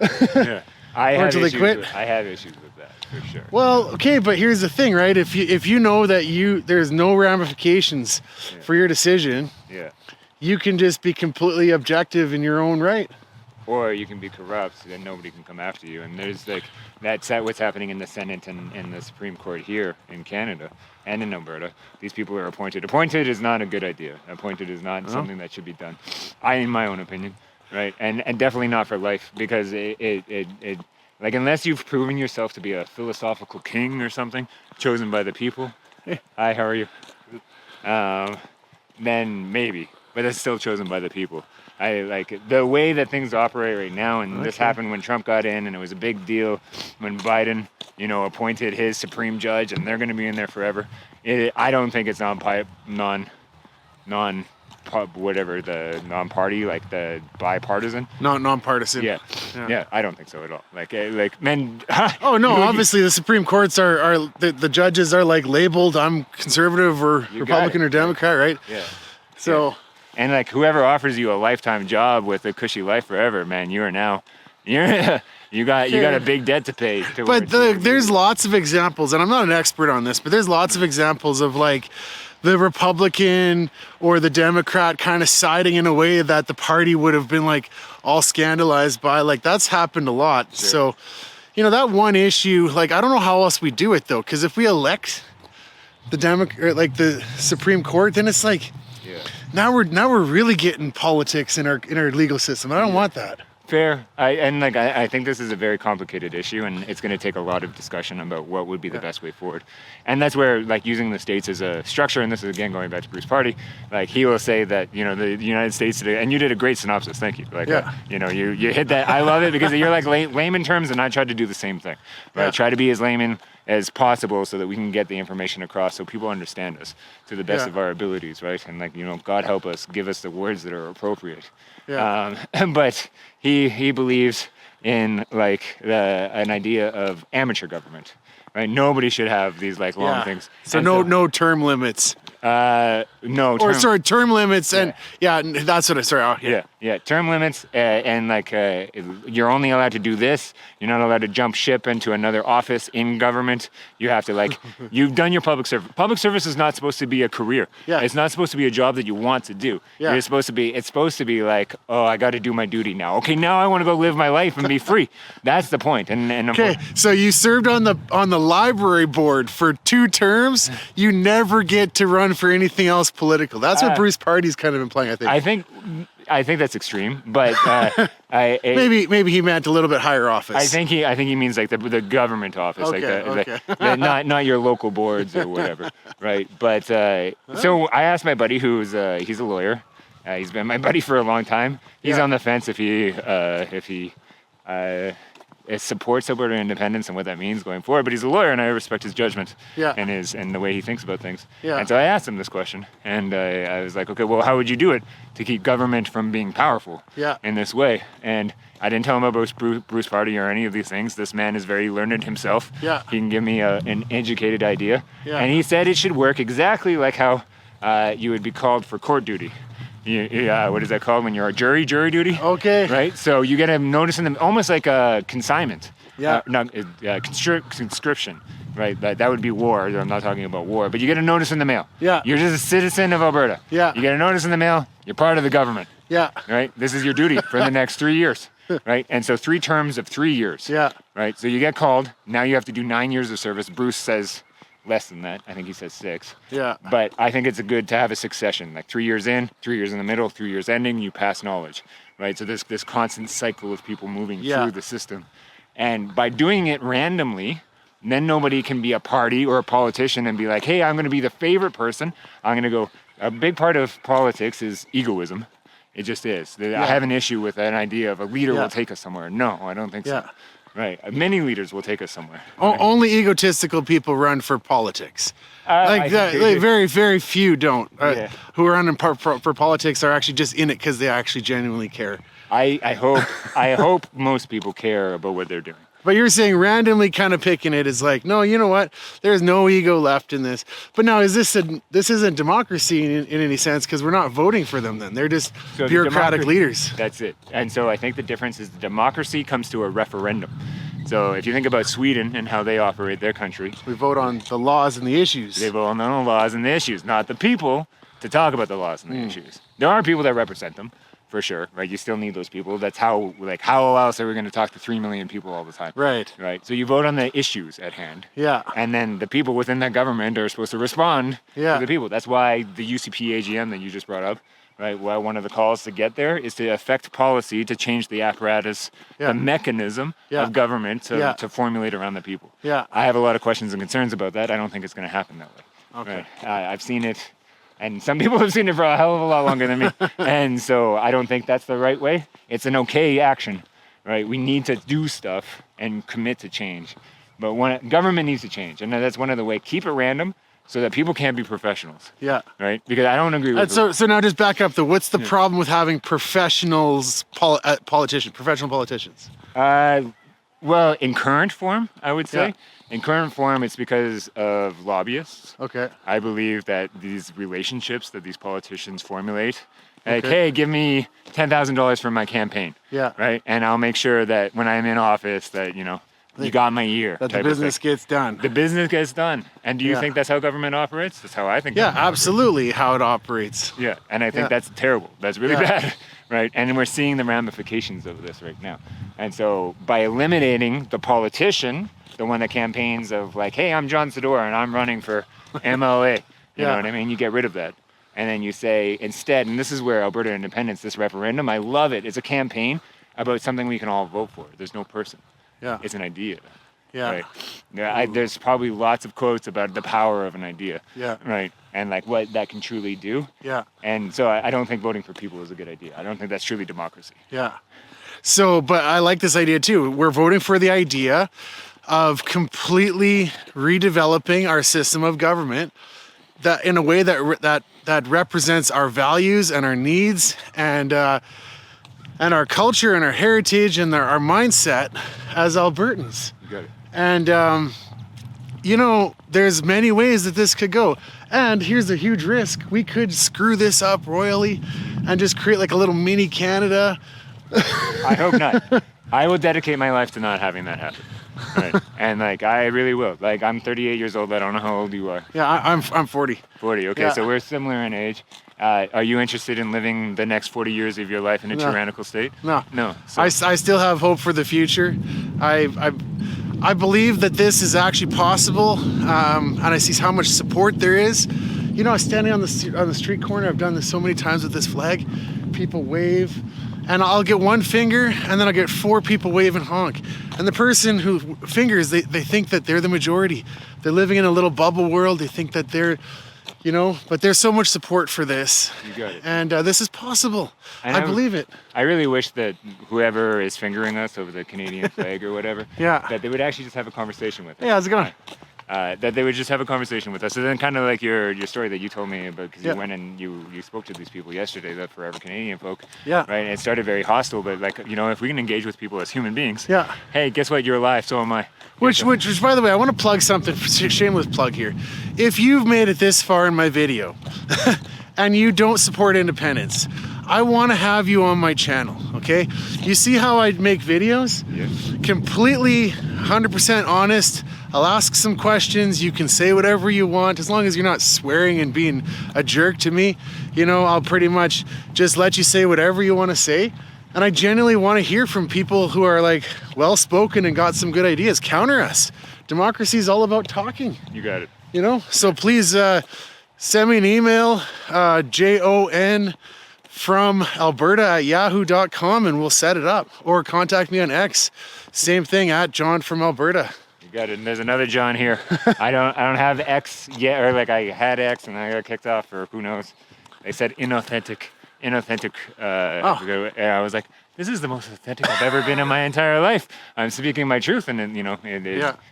Yeah. I or until they quit. I have issues with that for sure. Well, okay, but here's the thing, right? If you know that there's no ramifications for your decision, you can just be completely objective in your own right. Or you can be corrupt, then nobody can come after you. And there's like that's what's happening in the Senate and in the Supreme Court here in Canada and in Alberta. These people are appointed. Appointed is not a good idea. Appointed is not something that should be done. In my own opinion, right? And definitely not for life, because it like, unless you've proven yourself to be a philosophical king or something chosen by the people. Hi, how are you? Then maybe, but it's still chosen by the people. I like the way that things operate right now, and this happened when Trump got in, and it was a big deal when Biden, appointed his supreme judge, and they're going to be in there forever. I don't think it's whatever the non-party, like the bipartisan. Non-partisan. Yeah, I don't think so at all. Like men. Oh no, obviously the Supreme Courts are the judges are like labeled. I'm conservative or Republican or Democrat, right? Yeah. So. Yeah. And like whoever offers you a lifetime job with a cushy life forever, man, you got a big debt to pay. But there's lots of examples, and I'm not an expert on this, but there's lots of examples of like the Republican or the Democrat kind of siding in a way that the party would have been like all scandalized by. Like that's happened a lot. Sure. So, that one issue, like I don't know how else we do it though, because if we elect the the Supreme Court, then it's like. Now we're really getting politics in our legal system. I don't want that. Fair. I think this is a very complicated issue, and it's going to take a lot of discussion about what would be the best way forward. And that's where like using the states as a structure, and this is again going back to Bruce Party, like he will say that the United States today, and you did a great synopsis. Thank you. Like you hit that. I love it because you're like layman terms, and I tried to do the same thing. Right. Try to be as layman as possible so that we can get the information across so people understand us to the best of our abilities, right? And like, God help us, give us the words that are appropriate. Yeah. But he believes in like an idea of amateur government, right? Nobody should have these like long things. So no term limits. No. Term limits and that's what term limits and like you're only allowed to do this. You're not allowed to jump ship into another office in government. You have to like you've done your public service. Public service is not supposed to be a career. Yeah. It's not supposed to be a job that you want to do. Yeah. It's supposed to be like, oh, I got to do my duty now. Okay, now I want to go live my life and be free. That's the point. And okay, so you served on the library board for 2 terms. You never get to run for anything else political. That's what Bruce Party's kind of implying, I think. I think that's extreme, but maybe he meant a little bit higher office. I think he means like the government office, not your local boards or whatever, right? But so I asked my buddy who's he's a lawyer. He's been my buddy for a long time. He's on the fence if he it supports Alberta independence and what that means going forward. But he's a lawyer, and I respect his judgment and the way he thinks about things. Yeah. And so I asked him this question, and I was like, okay, well, how would you do it to keep government from being powerful in this way? And I didn't tell him about Bruce Party or any of these things. This man is very learned himself. Yeah. He can give me an educated idea. Yeah. And he said it should work exactly like how you would be called for court duty. What is that called when you're a jury duty? Okay. Right? So you get a notice in them, almost like a consignment. Yeah. Conscription, right? That would be war. I'm not talking about war, but you get a notice in the mail. Yeah. You're just a citizen of Alberta. Yeah. You get a notice in the mail. You're part of the government. Yeah. Right? This is your duty for the next 3 years. Right? And so 3 terms of 3 years. Yeah. Right? So you get called. Now you have to do 9 years of service. Bruce says less than that. I think he says 6. Yeah. But I think it's good to have a succession, like 3 years in, 3 years in the middle, 3 years ending, you pass knowledge, right? So there's this constant cycle of people moving through the system. And by doing it randomly, then nobody can be a party or a politician and be like, hey, I'm going to be the favorite person. I'm going to go. A big part of politics is egoism. It just is. I have an issue with an idea of a leader will take us somewhere. No, I don't think so. Right. Many leaders will take us somewhere. Right? Only egotistical people run for politics. Very, very few don't. Who are running for politics are actually just in it because they actually genuinely care I hope most people care about what they're doing. But you're saying randomly kind of picking it is like, no, you know what? There's no ego left in this. But now, this isn't democracy in any sense, because we're not voting for them then. They're just bureaucratic leaders. That's it. And so I think the difference is the democracy comes to a referendum. So if you think about Sweden and how they operate their country. We vote on the laws and the issues. They vote on the laws and the issues, not the people to talk about the laws and the issues. There are people that represent them. For sure, right? You still need those people. That's how else are we going to talk to 3 million people all the time? Right. So you vote on the issues at hand. Yeah. And then the people within that government are supposed to respond to the people. That's why the UCP AGM that you just brought up, right? Well, one of the calls to get there is to affect policy to change the apparatus, the mechanism of government to formulate around the people. Yeah. I have a lot of questions and concerns about that. I don't think it's going to happen that way. Okay. Right? I've seen it. And some people have seen it for a hell of a lot longer than me. And so I don't think that's the right way. It's an okay action, right? We need to do stuff and commit to change. But government needs to change. And that's one of the ways. Keep it random so that people can't be professionals. Yeah. Right? Because I don't agree with So now just back up though. What's the problem with having professional politicians? Well, in current form, I would say. Yeah. In current form, it's because of lobbyists. Okay. I believe that these relationships that these politicians formulate, like, hey, give me $10,000 for my campaign. Yeah. Right? And I'll make sure that when I'm in office that, you got my ear. That the business gets done. The business gets done. And do you think that's how government operates? That's how I think. Yeah, absolutely how it operates. Yeah, and I think that's terrible. That's really bad. Right? And we're seeing the ramifications of this right now. And so by eliminating the politician, the one that campaigns of like, hey, I'm Jon Sedore and I'm running for MLA. You know what I mean? You get rid of that. And then you say instead, and this is where Alberta independence, this referendum, I love it. It's a campaign about something we can all vote for. There's no person. Yeah. It's an idea. Yeah. Right? There's probably lots of quotes about the power of an idea. Yeah. Right. And like what that can truly do. Yeah. And so I don't think voting for people is a good idea. I don't think that's truly democracy. Yeah. So, but I like this idea too. We're voting for the idea of completely redeveloping our system of government that in a way that represents our values and our needs and our culture and our heritage and our mindset as Albertans. You got it. And there's many ways that this could go. And here's a huge risk. We could screw this up royally and just create like a little mini Canada. I hope not. I will dedicate my life to not having that happen. Right. And I really will. I'm 38 years old. I don't know how old you are. Yeah, I'm 40. 40. Okay, so we're similar in age. Are you interested in living the next 40 years of your life in a tyrannical state? No. No. So. I still have hope for the future. I believe that this is actually possible, and I see how much support there is. Standing on the street corner, I've done this so many times with this flag. People wave. And I'll get one finger, and then I'll get 4 people wave and honk. And the person who fingers, they think that they're the majority. They're living in a little bubble world. They think that they're, but there's so much support for this. You got it. And this is possible. I believe it. I really wish that whoever is fingering us over the Canadian flag or whatever, that they would actually just have a conversation with us. Yeah, how's it going? That they would just have a conversation with us. So then kind of like your story that you told me about, because you went and you spoke to these people yesterday, the Forever Canadian folk. Yeah. Right. And it started very hostile, but if we can engage with people as human beings. Yeah. Hey, guess what? You're alive. So am I. Which, by the way, I want to plug something. Shameless plug here. If you've made it this far in my video, and you don't support independence, I want to have you on my channel. Okay. You see how I make videos? Yeah. Completely, 100% honest. I'll ask some questions. You can say whatever you want, as long as you're not swearing and being a jerk to me. I'll pretty much just let you say whatever you want to say. And I genuinely want to hear from people who are well-spoken and got some good ideas. Counter us. Democracy is all about talking. You got it. So please send me an email, Jon from Alberta@yahoo.com, and we'll set it up. Or contact me on X. Same thing, @Jon from Alberta. You got it. And there's another John here. I don't have X yet, or I had X and I got kicked off, or who knows. They said inauthentic. And I was like, this is the most authentic I've ever been in my entire life. I'm speaking my truth, and then, you know,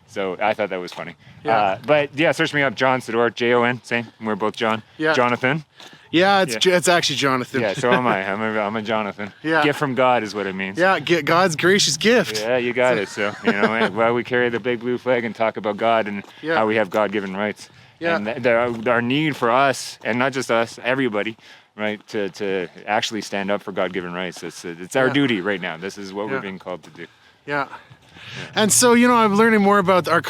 so I thought that was funny. Yeah. But yeah, search me up, Jon Sedore, Jon, same. We're both John. Yeah. Jonathan. Yeah, it's actually Jonathan. Yeah, so am I. I'm a Jonathan. Yeah. Gift from God is what it means. Yeah, God's gracious gift. Yeah, you got it. So, you know, well, we carry the big blue flag and talk about God and how we have God-given rights. Yeah. And our need for us, and not just us, everybody, right, to actually stand up for God-given rights. It's our duty right now. This is what we're being called to do. Yeah. And so, you know, I'm learning more about our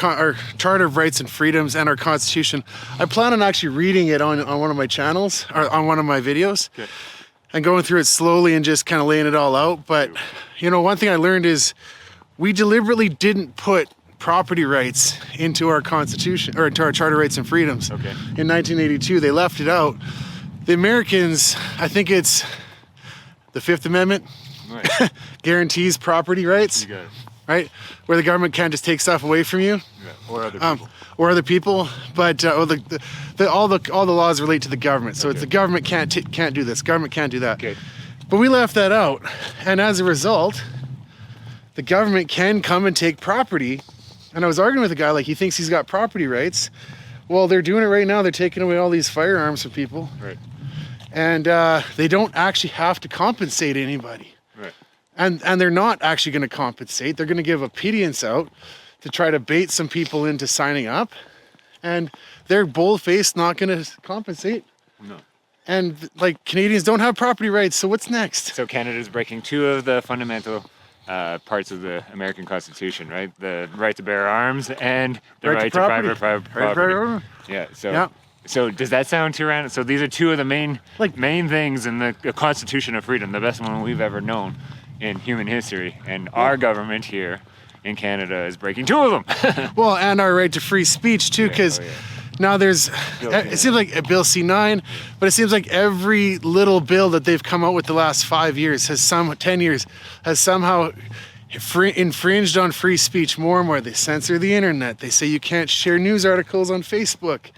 Charter of Rights and Freedoms and our Constitution. I plan on actually reading it on one of my channels, or on one of my videos, and going through it slowly and just kind of laying it all out. But, you know, one thing I learned is we deliberately didn't put property rights into our Constitution, or into our Charter of Rights and Freedoms. Okay. In 1982, they left it out. The Americans, I think it's the Fifth Amendment, guarantees property rights. You got it. Right, where the government can't just take stuff away from you, or other people, but all the laws relate to the government. So it's the government can't do this, government can't do that. Okay. But we left that out, and as a result, the government can come and take property. And I was arguing with a guy, like, he thinks he's got property rights. Well, they're doing it right now. They're taking away all these firearms from people, right? And they don't actually have to compensate anybody. And they're not actually going to compensate. They're going to give a obedience out to try to bait some people into signing up. And they're bold-faced not going to compensate. No. And, like, Canadians don't have property rights, so what's next? So Canada's breaking two of the fundamental parts of the American Constitution, right? The right to bear arms and the right to private property. Yeah, so... Yeah. So does that sound too random? So these are two of the main things in the Constitution of Freedom, the best one we've ever known in human history, and our government here in Canada is breaking two of them. Well, and our right to free speech too, because now there's, it seems like Bill C9, but it seems like every little bill that they've come out with the last 5 years 10 years, has somehow infringed on free speech more and more. They censor the internet. They say you can't share news articles on Facebook.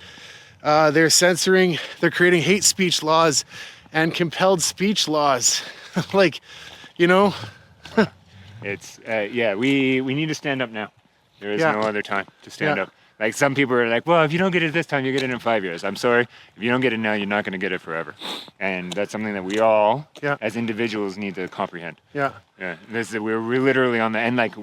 They're creating hate speech laws and compelled speech laws. Like, you know, it's we need to stand up now. There is no other time to stand up. Like, some people are like, well, if you don't get it this time, you get it in 5 years. I'm sorry, if you don't get it now, you're not going to get it forever. And that's something that we all, as individuals, need to comprehend. We're literally on the end. Like,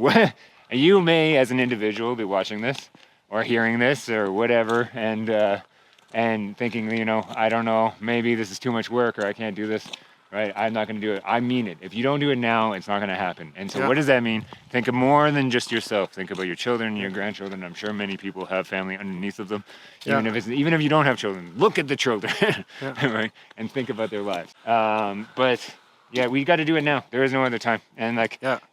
you may, as an individual, be watching this or hearing this or whatever, and thinking, you know, I don't know, maybe this is too much work, or I can't do this. Right, I'm not going to do it. I mean it. If you don't do it now, it's not going to happen. And so what does that mean? Think of more than just yourself. Think about your children, your grandchildren. I'm sure many people have family underneath of them. Even if you don't have children, look at the children, right? And think about their lives. But yeah, we got to do it now. There is no other time. And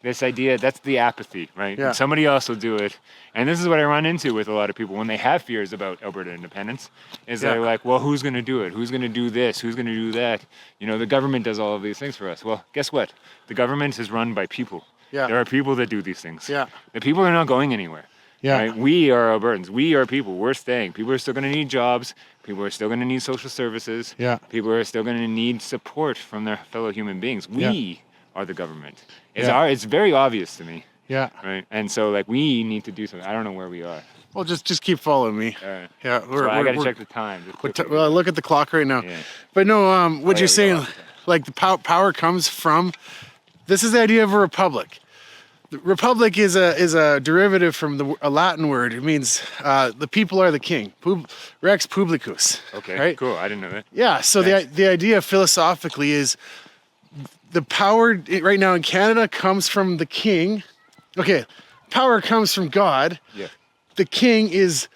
this idea, that's the apathy, right? Yeah. Somebody else will do it. And this is what I run into with a lot of people when they have fears about Alberta independence, is they're like, well, who's going to do it? Who's going to do this? Who's going to do that? You know, the government does all of these things for us. Well, guess what? The government is run by people. Yeah. There are people that do these things. Yeah. The people are not going anywhere. Yeah. Right? We are Albertans. We are people. We're staying. People are still going to need jobs. People are still going to need social services. Yeah. People are still going to need support from their fellow human beings. We are the government. It's very obvious to me. Yeah. Right. And so, like, we need to do something. I don't know where we are. Well, just keep following me. Yeah. I got to check the time. Well, look at the clock right now. Yeah. But no, what you're saying, like, the power comes from. This is the idea of a republic. The republic is a derivative from a Latin word. It means the people are the king. Rex publicus. Okay, right? Cool. I didn't know that. Yeah. So the idea philosophically is the power right now in Canada comes from the king. Okay, power comes from God. Yeah. The king is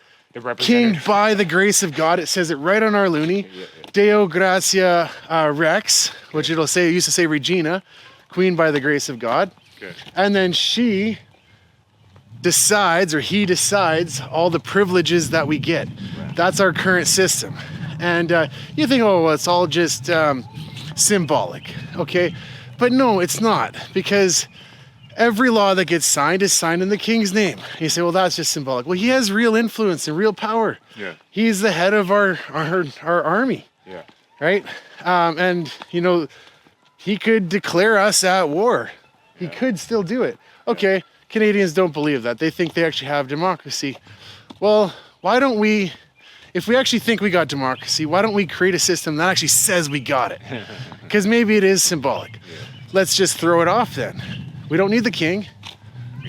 king by the grace of God. It says it right on our loonie. Yeah. Deo gratia rex, which it used to say Regina, queen by the grace of God. Good. And then he decides all the privileges that we get. Right. That's our current system. And you think, oh, well, it's all just symbolic, okay? But no, it's not, because every law that gets signed is signed in the king's name. You say, well, that's just symbolic. Well, he has real influence and real power. Yeah. He's the head of our army. Yeah. Right? And, you know, he could declare us at war. He could still do it. Okay, Canadians don't believe that. They think they actually have democracy. Well, why don't we, if we actually think we got democracy, why don't we create a system that actually says we got it? Because maybe it is symbolic. Let's just throw it off then. We don't need the king.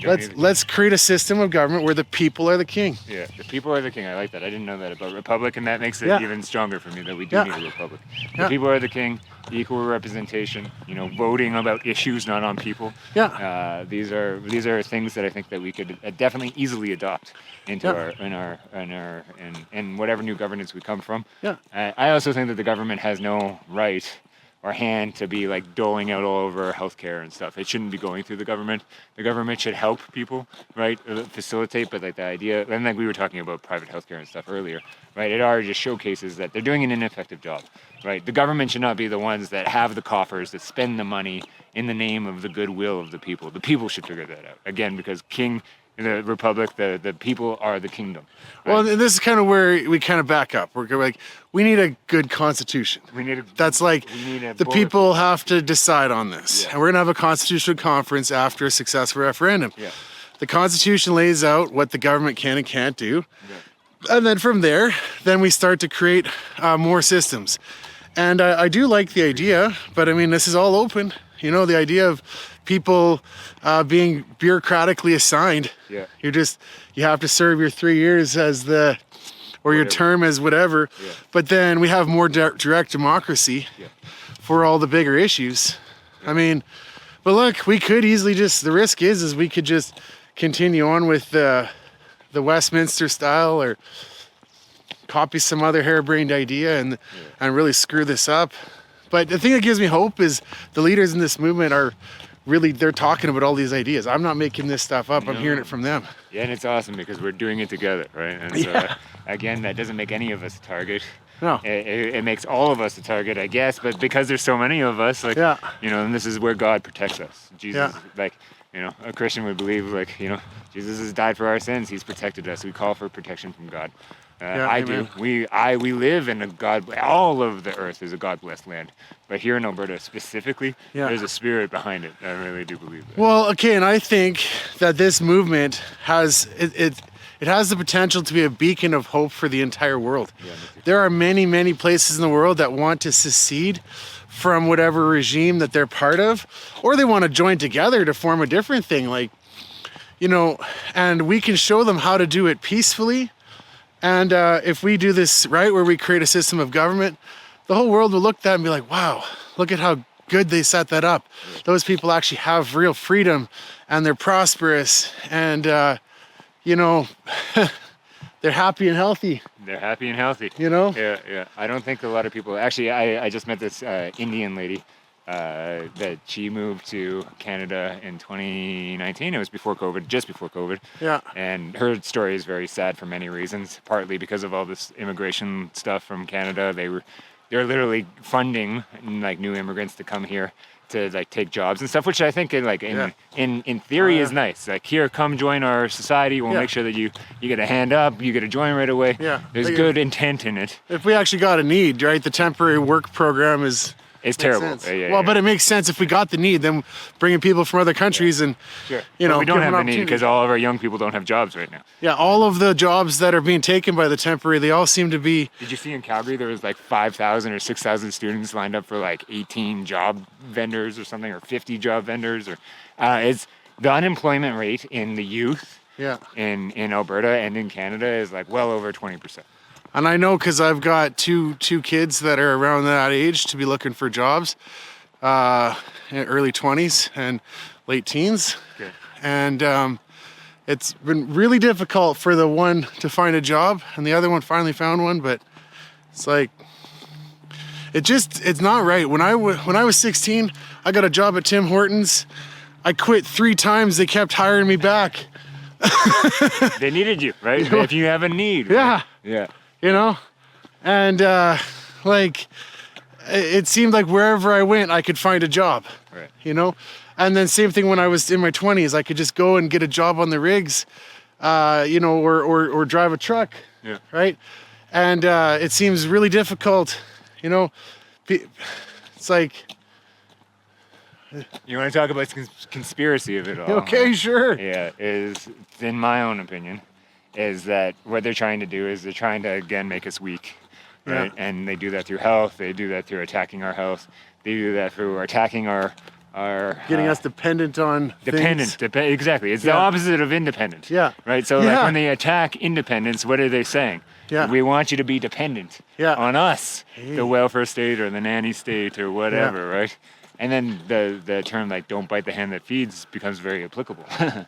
Let's create a system of government where the people are the king. Yeah, the people are the king. I like that. I didn't know that about republic, and that makes it even stronger for me that we do need a republic. The people are the king, equal representation, voting about issues, not on people. These are things that I think that we could definitely easily adopt into in whatever new governance we come from. I also think that the government has no right or hand to be like doling out all over healthcare and stuff. It shouldn't be going through the government. The government should help people, right? Facilitate, but like the idea, and like we were talking about private healthcare and stuff earlier, right? It already just showcases that they're doing an ineffective job, right? The government should not be the ones that have the coffers, that spend the money in the name of the goodwill of the people. The people should figure that out. Again, because the republic, the people are the kingdom. Right? Well, and this is kind of where we kind of back up. We're like, we need a good constitution. The people have to decide on this. And we're gonna have a constitutional conference after a successful referendum. The constitution lays out what the government can and can't do. And then from there, then we start to create more systems. And I do like the idea, but I mean, this is all open. The idea of people being bureaucratically assigned. You have to serve your 3 years your term as whatever. But then we have more direct democracy for all the bigger issues. I mean, but look, we could easily the risk is we could just continue on with the Westminster style or copy some other harebrained idea and really screw this up. But the thing that gives me hope is the leaders in this movement are really, they're talking about all these ideas. I'm not making this stuff up. I'm hearing it from them. Yeah, and it's awesome because we're doing it together, right? And so, again, that doesn't make any of us a target. No. It makes all of us a target, I guess, but because there's so many of us, and this is where God protects us. Jesus, a Christian would believe, Jesus has died for our sins. He's protected us. We call for protection from God. I do. We live in all of the earth is a God-blessed land. But here in Alberta specifically, there's a spirit behind it. I really do believe that. Well, okay, and I think that this movement has it has the potential to be a beacon of hope for the entire world. There are many, many places in the world that want to secede from whatever regime that they're part of, or they want to join together to form a different thing, and we can show them how to do it peacefully. And if we do this right, where we create a system of government, the whole world will look at that and be like, wow, look at how good they set that up. Those people actually have real freedom and they're prosperous and, they're happy and healthy. They're happy and healthy. Yeah. I don't think a lot of people, actually, I just met this Indian lady that she moved to Canada in 2019. It was just before COVID. And her story is very sad for many reasons, partly because of all this immigration stuff from Canada. They're literally funding new immigrants to come here to take jobs and stuff, which I think in theory is nice. Here, come join our society. We'll make sure that you get a hand up, you get a join right away. There's good intent in it. If we actually got a need, right? The temporary work program it's terrible. But it makes sense if we got the need, then bringing people from other countries and, but we don't have the need because all of our young people don't have jobs right now. All of the jobs that are being taken by the temporary, they all seem to be. Did you see in Calgary there was 5,000 or 6,000 students lined up for 18 job vendors or something, or 50 job vendors, or it's the unemployment rate in the youth in Alberta and in Canada is well over 20%. And I know because I've got two kids that are around that age to be looking for jobs, in early 20s and late teens. And it's been really difficult for the one to find a job, and the other one finally found one. But it's it's not right. When I was 16, I got a job at Tim Hortons. I quit 3 times. They kept hiring me back. They needed you, right? If you have a need. Right? Yeah. And it seemed like wherever I went, I could find a job, right. And then same thing when I was in my 20s, I could just go and get a job on the rigs, or drive a truck, right? And it seems really difficult, it's You want to talk about the conspiracy of it all? Okay, sure. Yeah, is, in my own opinion, is that what they're trying to do is they're trying to, again, make us weak, right? Yeah. And they do that through health. They do that through attacking our health. They do that through attacking our getting us dependent on things. Exactly. It's the opposite of independent. Yeah. Right? So like when they attack independence, what are they saying? Yeah. We want you to be dependent on us, the welfare state or the nanny state or whatever, right? And then the term like "don't bite the hand that feeds" becomes very applicable.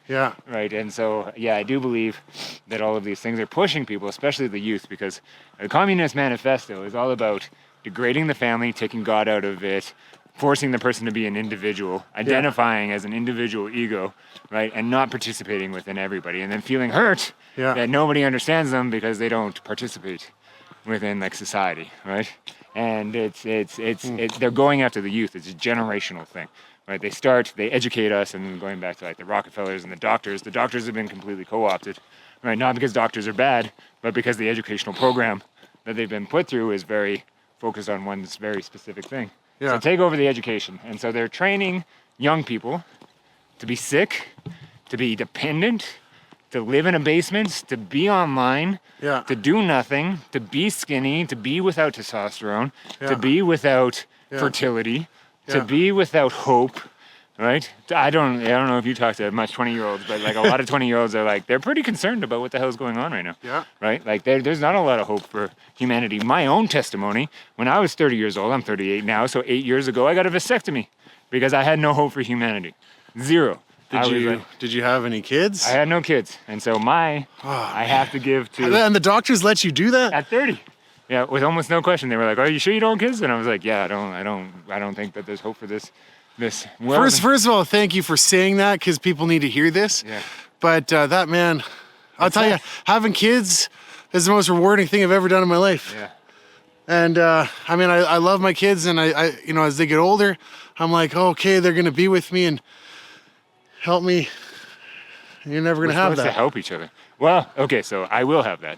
Yeah. Right. And so I do believe that all of these things are pushing people, especially the youth, because the Communist Manifesto is all about degrading the family, taking God out of it, forcing the person to be an individual, identifying as an individual ego, right, and not participating within everybody, and then feeling hurt that nobody understands them because they don't participate within like society, right? And they're going after the youth. It's a generational thing, right? They educate us, and going back to like the Rockefellers and the doctors have been completely co-opted, right? Not because doctors are bad, but because the educational program that they've been put through is very focused on one very specific thing. Yeah. So take over the education. And so they're training young people to be sick, to be dependent, to live in a basement, to be online, to do nothing, to be skinny, to be without testosterone, to be without fertility, to be without hope, right? I don't know if you talk to much 20-year-olds, but like a lot of 20-year-olds are like, they're pretty concerned about what the hell's going on right now. Yeah. Right? Like there's not a lot of hope for humanity. My own testimony, when I was 30 years old, I'm 38 now, so 8 years ago, I got a vasectomy because I had no hope for humanity. Zero. Did you have any kids? I had no kids. And so I have to give to... And the doctors let you do that? At 30. Yeah, with almost no question. They were like, "Are you sure you don't want kids?" And I was like, "Yeah, I don't think that there's hope for this world." First of all, thank you for saying that, because people need to hear this. Yeah. But that man, I'll tell you, having kids is the most rewarding thing I've ever done in my life. Yeah. And I mean, I love my kids, and I as they get older, I'm like, okay, they're gonna be with me and help me. You're never gonna have that. We're supposed to help each other. Well, okay, so I will have that.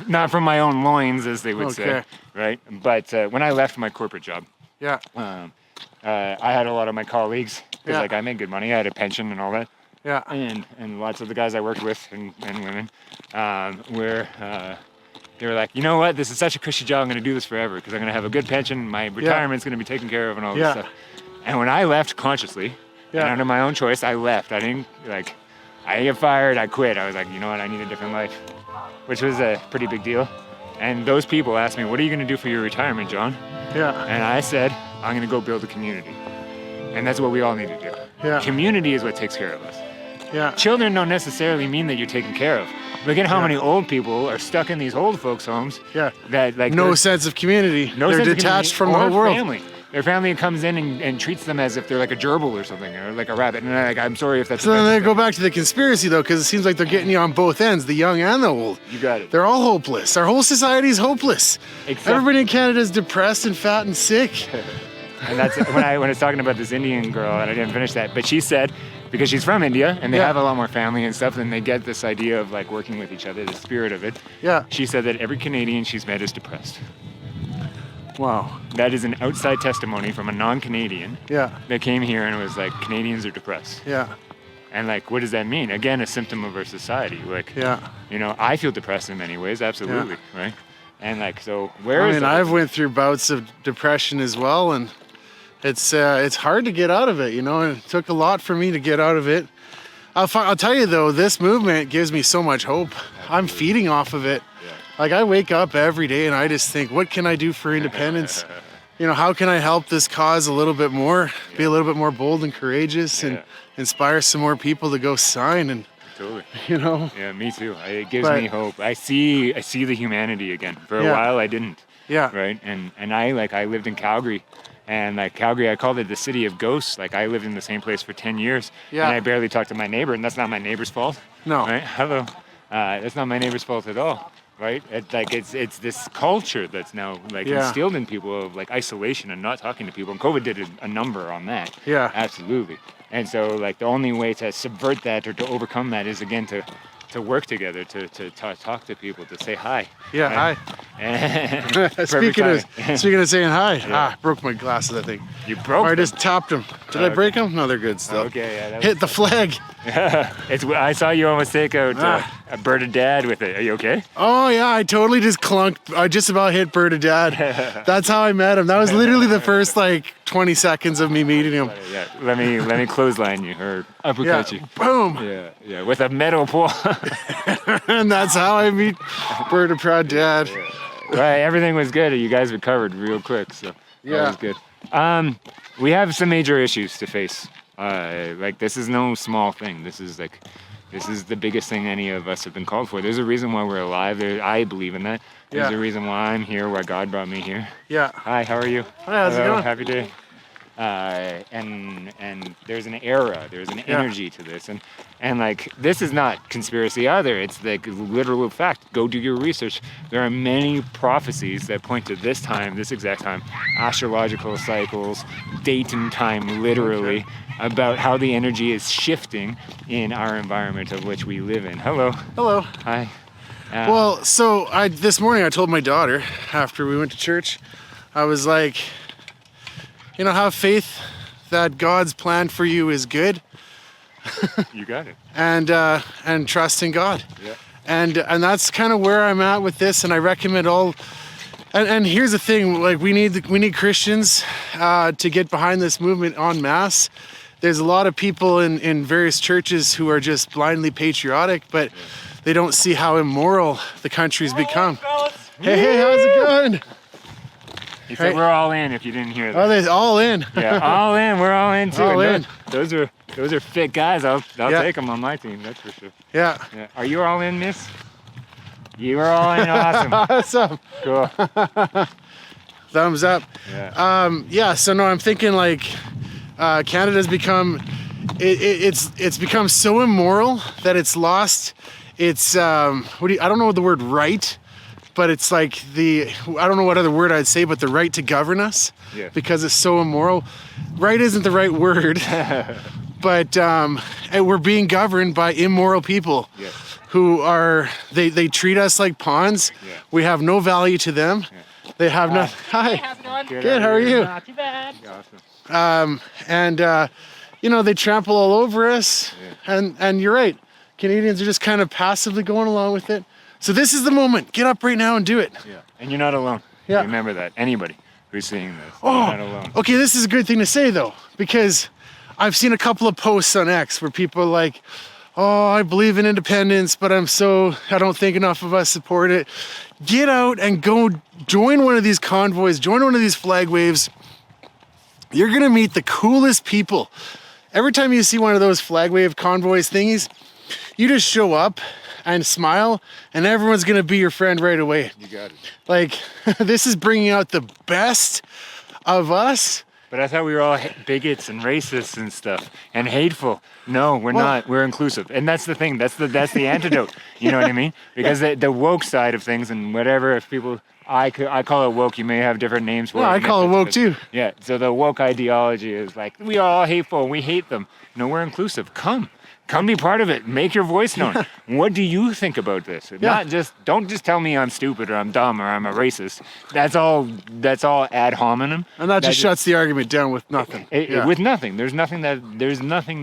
Not from my own loins, as they would say, right? But when I left my corporate job, I had a lot of my colleagues, because like I made good money, I had a pension and all that. Yeah. And lots of the guys I worked with and women they were like, you know what? This is such a cushy job. I'm going to do this forever because I'm going to have a good pension. My retirement's going to be taken care of and all this stuff. And when I left consciously, and under my own choice, I left. I didn't I get fired. I quit. I was like, you know what? I need a different life, which was a pretty big deal. And those people asked me, what are you going to do for your retirement, John? Yeah. And I said, I'm going to go build a community. And that's what we all need to do. Yeah. Community is what takes care of us. Yeah. Children don't necessarily mean that you're taken care of. Look at how many old people are stuck in these old folks' homes. Yeah. That like no sense of community. They're detached from the whole world. Family. Their family comes in and treats them as if they're like a gerbil or something, or like a rabbit. And I'm sorry if that's... So then they go back to the conspiracy, though, because it seems like they're getting you on both ends, the young and the old. You got it. They're all hopeless. Our whole society is hopeless. Everybody in Canada is depressed and fat and sick. And that's when I was talking about this Indian girl, and I didn't finish that, but she said, because she's from India, and they have a lot more family and stuff, and they get this idea of like working with each other, the spirit of it. Yeah. She said that every Canadian she's met is depressed. Wow. That is an outside testimony from a non-Canadian that came here and was like, Canadians are depressed. Yeah. And like, what does that mean? Again, a symptom of our society. Like, I feel depressed in many ways, absolutely, right? And like, so I've went through bouts of depression as well, and it's hard to get out of it, and it took a lot for me to get out of it. I'll tell you though, this movement gives me so much hope. I'm feeding off of it. Like I wake up every day and I just think, what can I do for independence? How can I help this cause a little bit more, be a little bit more bold and courageous, and inspire some more people to go sign and, totally. Yeah, me too. It gives me hope. I see the humanity again. For a while I didn't. Yeah. Right. And I lived in Calgary, and like Calgary, I called it the city of ghosts. Like I lived in the same place for 10 years, and I barely talked to my neighbor, and that's not my neighbor's fault. No. Right? Hello. That's not my neighbor's fault at all. Right? It's this culture that's now like instilled in people of like isolation and not talking to people. And COVID did a number on that. Yeah. Absolutely. And so like the only way to subvert that or to overcome that is again to work together, to talk to people, to say hi. Yeah, hi. Speaking of saying hi, broke my glasses, I think. You broke them? I just tapped them. Did I break them? No, they're good still. Okay, yeah. Hit the flag. I saw you almost take out Alberta Dad with it. Are you okay? Oh yeah, I totally just clunked. I just about hit Alberta Dad. That's how I met him. That was literally the first 20 seconds of me meeting him. Yeah, let me clothesline you or uppercut you. Boom. Yeah, with a metal pole. And that's how I meet Alberta Proud Dad. Yeah. Right, everything was good. You guys recovered real quick, so that was good. We have some major issues to face. This is no small thing. This is the biggest thing any of us have been called for. There's a reason why we're alive. I believe in that. There's a reason why I'm here, why God brought me here. Yeah. Hi, how are you? Hi, how's it going? Happy day. And there's an era, there's an energy to this, and this is not conspiracy either. It's literal fact. Go do your research. There are many prophecies that point to this time, this exact time, astrological cycles, date and time, literally, about how the energy is shifting in our environment of which we live in. Hello. Hello. Hi. Well, so this morning I told my daughter after we went to church, I was like, have faith that God's plan for you is good. You got it. And trust in God. Yeah. And that's kind of where I'm at with this. And I recommend all. And here's the thing: we need Christians to get behind this movement en masse. There's a lot of people in various churches who are just blindly patriotic, but they don't see how immoral the country's become. Hey, how's it going? He said we're all in, if you didn't hear that. Oh, they're all in. Yeah, all in. We're all in too. All in. Those are fit guys. I'll take them on my team. That's for sure. Yeah. Are you all in, miss? You are all in. Awesome. Awesome. Cool. Thumbs up. Yeah. So no, I'm thinking Canada's become it's become so immoral that it's lost its I don't know what the word right. But it's I don't know what other word I'd say, but the right to govern us, because it's so immoral. Right isn't the right word, but and we're being governed by immoral people who are, they treat us like pawns. Yeah. We have no value to them. Yeah. They have nothing. Hi. How's it going? Good, how are you? Not too bad. Awesome. And they trample all over us, and you're right. Canadians are just kind of passively going along with it. So this is the moment. Get up right now and do it. Yeah. And you're not alone. Yeah. Remember that. Anybody who's seeing this, you're not alone. Okay, this is a good thing to say though, because I've seen a couple of posts on X where people are like, oh, I believe in independence, but I don't think enough of us support it. Get out and go join one of these convoys, join one of these flag waves. You're gonna meet the coolest people. Every time you see one of those flag wave convoys thingies, you just show up and smile, and everyone's gonna be your friend right away. You got it. This is bringing out the best of us. But I thought we were all bigots and racists and stuff and hateful. No, we're not. We're inclusive, and that's the thing. That's the antidote. You know what I mean? Because the woke side of things and whatever, if people, I call it woke. You may have different names for it. No, I call it woke too. Yeah. So the woke ideology is we are all hateful. We hate them. No, we're inclusive. Come be part of it. Make your voice known. What do you think about this? Don't just tell me I'm stupid or I'm dumb or I'm a racist. That's all ad hominem. And that just shuts the argument down with nothing. With nothing. There's nothing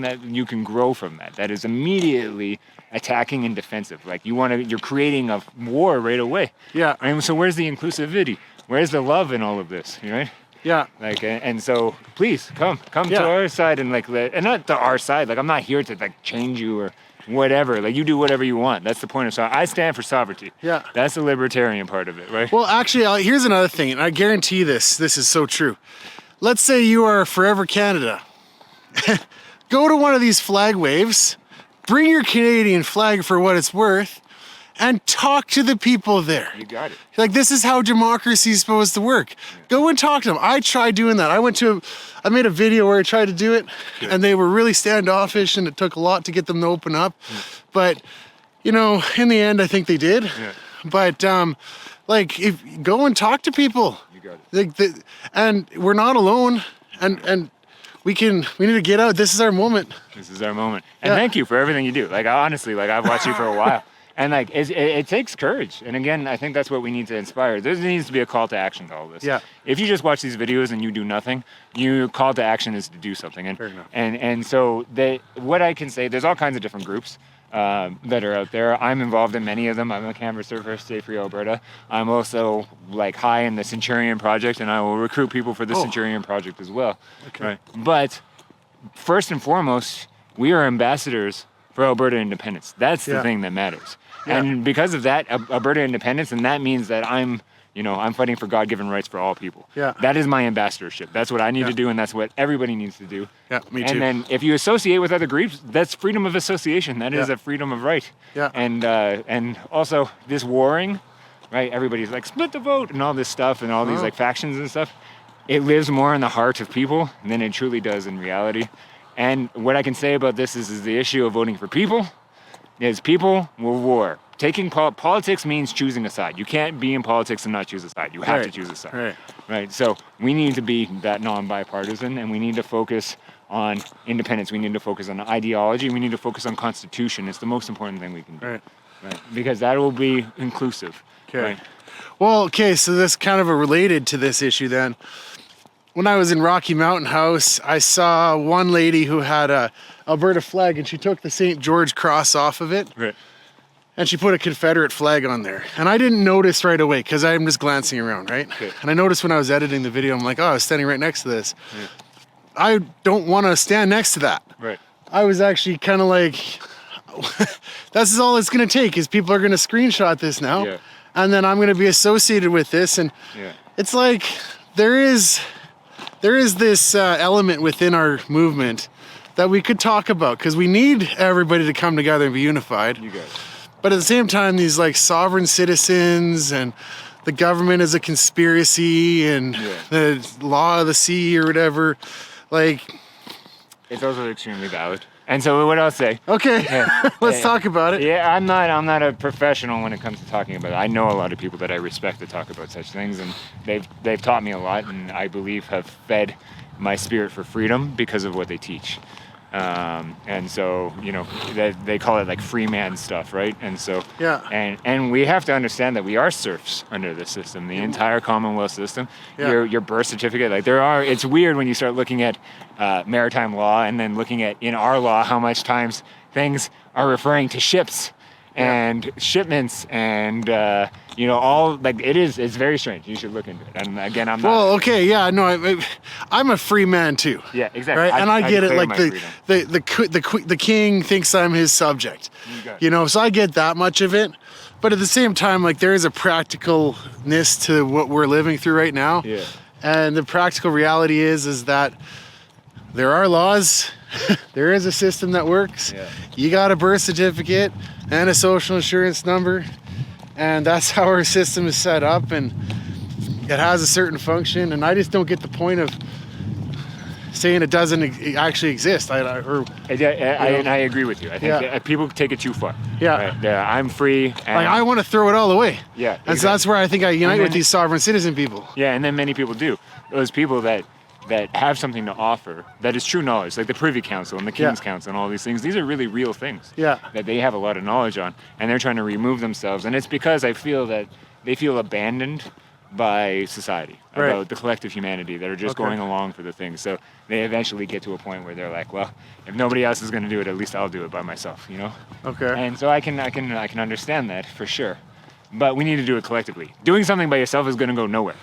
that you can grow from that. That is immediately attacking and defensive. You're creating a war right away. Yeah. So where's the inclusivity? Where's the love in all of this? Right? Yeah. And so please come to our side and and not to our side. I'm not here to change you or whatever. You do whatever you want. That's the point of I stand for sovereignty. Yeah. That's the libertarian part of it, right? Well, actually, here's another thing, and I guarantee this is so true. Let's say you are Forever Canada. Go to one of these flag waves, bring your Canadian flag for what it's worth, and talk to the people there. You got it. This is how democracy is supposed to work. Go and talk to them. I tried doing that. I made a video where I tried to do it, and they were really standoffish, and it took a lot to get them to open up. But, in the end, I think they did. Yeah. But, if go and talk to people. You got it. And we're not alone, and we need to get out. This is our moment. This is our moment. And thank you for everything you do. Honestly, I've watched you for a while. And like it takes courage. And again, I think that's what we need to inspire. There needs to be a call to action to all this. Yeah. If you just watch these videos and you do nothing, your call to action is to do something. And so what I can say, there's all kinds of different groups that are out there. I'm involved in many of them. I'm a canvasser for Stay Free Alberta. I'm also like high in the Centurion Project, and I will recruit people for the Centurion Project as well. Okay. Right. But first and foremost, we are ambassadors for Alberta independence. That's the thing that matters. Yeah. And because of that, Alberta independence, and that means that I'm fighting for God-given rights for all people. Yeah. That is my ambassadorship. That's what I need to do, and that's what everybody needs to do. Yeah, me too. And then if you associate with other groups, that's freedom of association. That is a freedom of right. Yeah. And also this warring, right? Everybody's like split the vote and all this stuff and all these like factions and stuff. It lives more in the heart of people than it truly does in reality. And what I can say about this is the issue of voting for people is people will war. Taking politics means choosing a side. You can't be in politics and not choose a side. You have to choose a side. Right. So we need to be that non-bipartisan, and we need to focus on independence. We need to focus on ideology. We need to focus on constitution. It's the most important thing we can do. Right. Because that will be inclusive. Okay. Right? Well, okay, so that's kind of related to this issue then. When I was in Rocky Mountain House, I saw one lady who had a Alberta flag, and she took the St. George cross off of it. Right. And she put a Confederate flag on there. And I didn't notice right away because I'm just glancing around, right? Okay. And I noticed when I was editing the video, I'm like, oh, I was standing right next to this. Yeah. I don't want to stand next to that. Right. I was actually kind of like, this is all it's going to take is people are going to screenshot this now. Yeah. And then I'm going to be associated with this. And it's like there is this element within our movement that we could talk about because we need everybody to come together and be unified. You guys. But at the same time, these like sovereign citizens and the government is a conspiracy and the law of the sea or whatever, like... It's also extremely valid. And so what I'll say... Okay, let's talk about it. Yeah, I'm not a professional when it comes to talking about it. I know a lot of people that I respect to talk about such things, and they've taught me a lot, and I believe have fed my spirit for freedom because of what they teach. And so, they call it like free man stuff, right? And so, and we have to understand that we are serfs under this system, the entire Commonwealth system. Your birth certificate, like it's weird when you start looking at maritime law and then looking at in our law how much times things are referring to ships and shipments and all like it's very strange. You should look into it. And again, I'm not. Well, okay, yeah, no, I'm a free man too. Yeah, exactly. Right, and I get it. Like the king thinks I'm his subject. So I get that much of it. But at the same time, like there is a practicalness to what we're living through right now. Yeah. And the practical reality is that there are laws. There is a system that works. Yeah. You got a birth certificate and a social insurance number, and that's how our system is set up, and it has a certain function, and I just don't get the point of saying it doesn't actually exist. I agree with you. I think people take it too far. Yeah. Right? I'm free. And I want to throw it all away. Yeah. And so that's where I think I unite with these sovereign citizen people. Yeah, and then many people do. Those people that have something to offer that is true knowledge, like the Privy Council and the King's Council and all these things. These are really real things that they have a lot of knowledge on, and they're trying to remove themselves. And it's because I feel that they feel abandoned by society, about the collective humanity that are just going along for the things. So they eventually get to a point where they're like, well, if nobody else is going to do it, at least I'll do it by myself, Okay. And so I can understand that for sure. But we need to do it collectively. Doing something by yourself is going to go nowhere,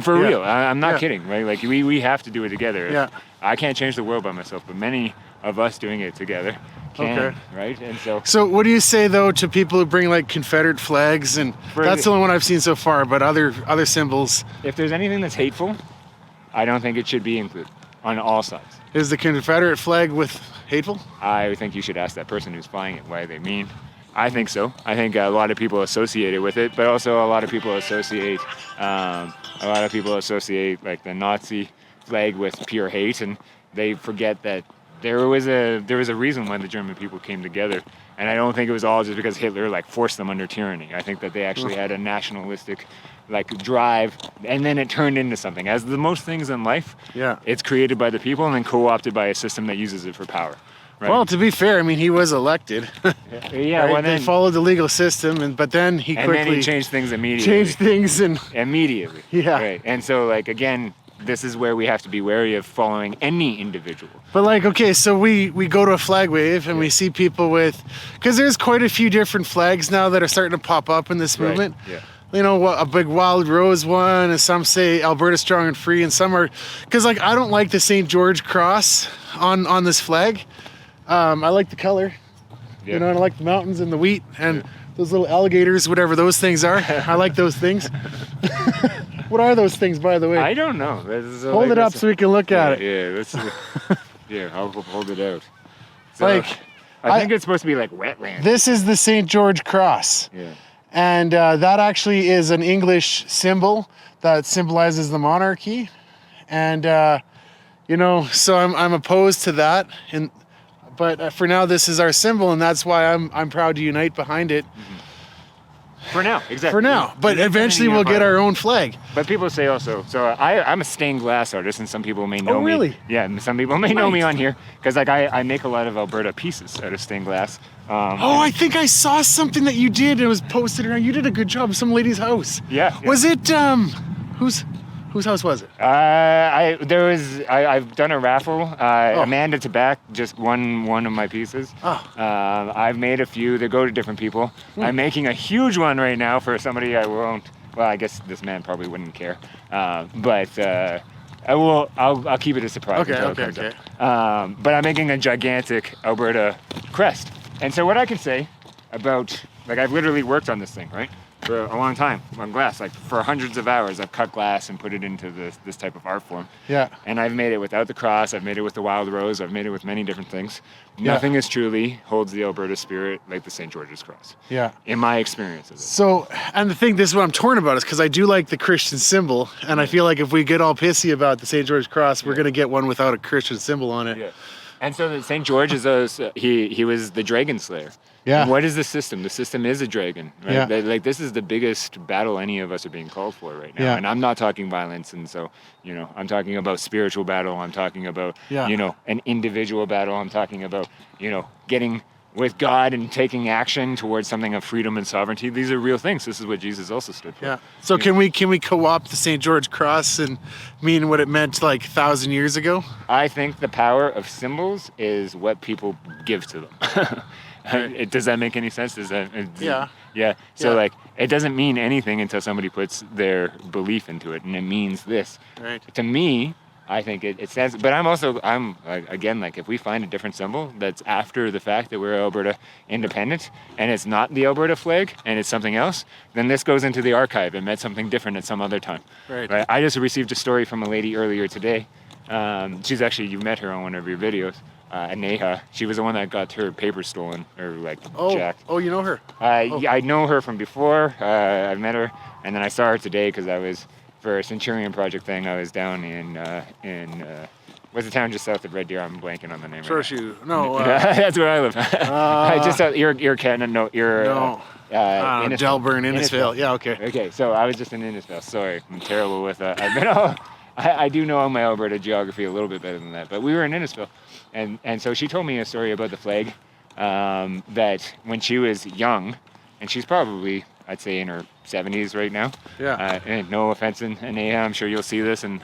for real. I'm not kidding, right? Like we have to do it together. Yeah. I can't change the world by myself, but many of us doing it together can, right? And so what do you say though to people who bring like Confederate flags? And that's the only one I've seen so far, but other symbols. If there's anything that's hateful, I don't think it should be included on all sides. Is the Confederate flag with hateful? I think you should ask that person who's flying it why they mean. I think so. I think a lot of people associate it with it, but also a lot of people associate like the Nazi flag with pure hate, and they forget that there was a reason why the German people came together, and I don't think it was all just because Hitler like forced them under tyranny. I think that they actually had a nationalistic like drive, and then it turned into something. As the most things in life, it's created by the people and then co-opted by a system that uses it for power. Right. Well, to be fair, I mean, he was elected. Yeah, right? well, They followed the legal system, but then he quickly changed things immediately. Immediately. Yeah. Right. And so, like, again, this is where we have to be wary of following any individual. But like, okay, so we go to a flag wave and we see people with, because there's quite a few different flags now that are starting to pop up in this movement. Yeah. You know, a big wild rose one, and some say Alberta strong and free, and some are, because like I don't like the St. George cross on this flag. I like the color, you know, and I like the mountains and the wheat and those little alligators, whatever those things are. I like those things. What are those things, by the way? I don't know. Hold it up so we can look at it. Yeah, let's. Yeah, I'll hold it out. So, Like, I think it's supposed to be like wetland. This is the St. George cross. Yeah. And that actually is an English symbol that symbolizes the monarchy. And, you know, so I'm opposed to that. But for now, this is our symbol, and that's why I'm proud to unite behind it. Mm-hmm. For now, exactly. For now. But eventually we'll get our own flag. But people say also, so I'm a stained glass artist, and some people may know me. Oh, really? Yeah, some people may know me on here, because like I make a lot of Alberta pieces out of stained glass. I think I saw something that you did. It was posted around. You did a good job. Some lady's house. Yeah. Was it, whose house was it? I've done a raffle. Amanda Tabac just won one of my pieces. I've made a few that go to different people. I'm making a huge one right now for somebody I won't. Well, I guess this man probably wouldn't care. But I'll keep it a surprise until it comes up. But I'm making a gigantic Alberta crest. And so what I can say about, like, I've literally worked on this thing, right? For a long time on glass, like for hundreds of hours. I've cut glass and put it into this type of art form. Yeah. And I've made it without the cross. I've made it with the wild rose. I've made it with many different things. Nothing is truly holds the Alberta spirit like the St. George's cross. Yeah. In my experience of it. So, and the thing, this is what I'm torn about, is because I do like the Christian symbol, and I feel like if we get all pissy about the St. George cross, we're going to get one without a Christian symbol on it. Yeah. And so the St. George is he was the dragon slayer. Yeah. And what is the system? The system is a dragon. Right? Yeah. Like, this is the biggest battle any of us are being called for right now. Yeah. And I'm not talking violence. And so, you know, I'm talking about spiritual battle. I'm talking about, you know, an individual battle. I'm talking about, you know, getting with God and taking action towards something of freedom and sovereignty. These are real things. This is what Jesus also stood for. Yeah. So can we co-opt the St. George cross and mean what it meant like 1,000 years ago? I think the power of symbols is what people give to them. Does that make any sense? Yeah. Yeah. So like, it doesn't mean anything until somebody puts their belief into it, and it means this. Right. To me, I think it stands. But I'm again, like, if we find a different symbol that's after the fact that we're Alberta independent, and it's not the Alberta flag, and it's something else, then this goes into the archive. It meant something different at some other time. Right. I just received a story from a lady earlier today. She's actually, you met her on one of your videos. Aneha, she was the one that got her papers stolen or like jacked. Oh, you know her? Yeah, I know her from before. I met her, and then I saw her today because I was for a Centurion project thing. I was down in what's the town just south of Red Deer? I'm blanking on the name. Shorshoe. No. That's where I live. I just thought you're Canada. No, you're Delburn, Innisfail. Yeah, okay. Okay, so I was just in Innisfail. Sorry, I'm terrible with I do know my Alberta geography a little bit better than that, but we were in Innisfail. And so she told me a story about the flag, that when she was young, and she's probably, I'd say, in her 70s right now. Yeah. And no offense, and I'm sure you'll see this, and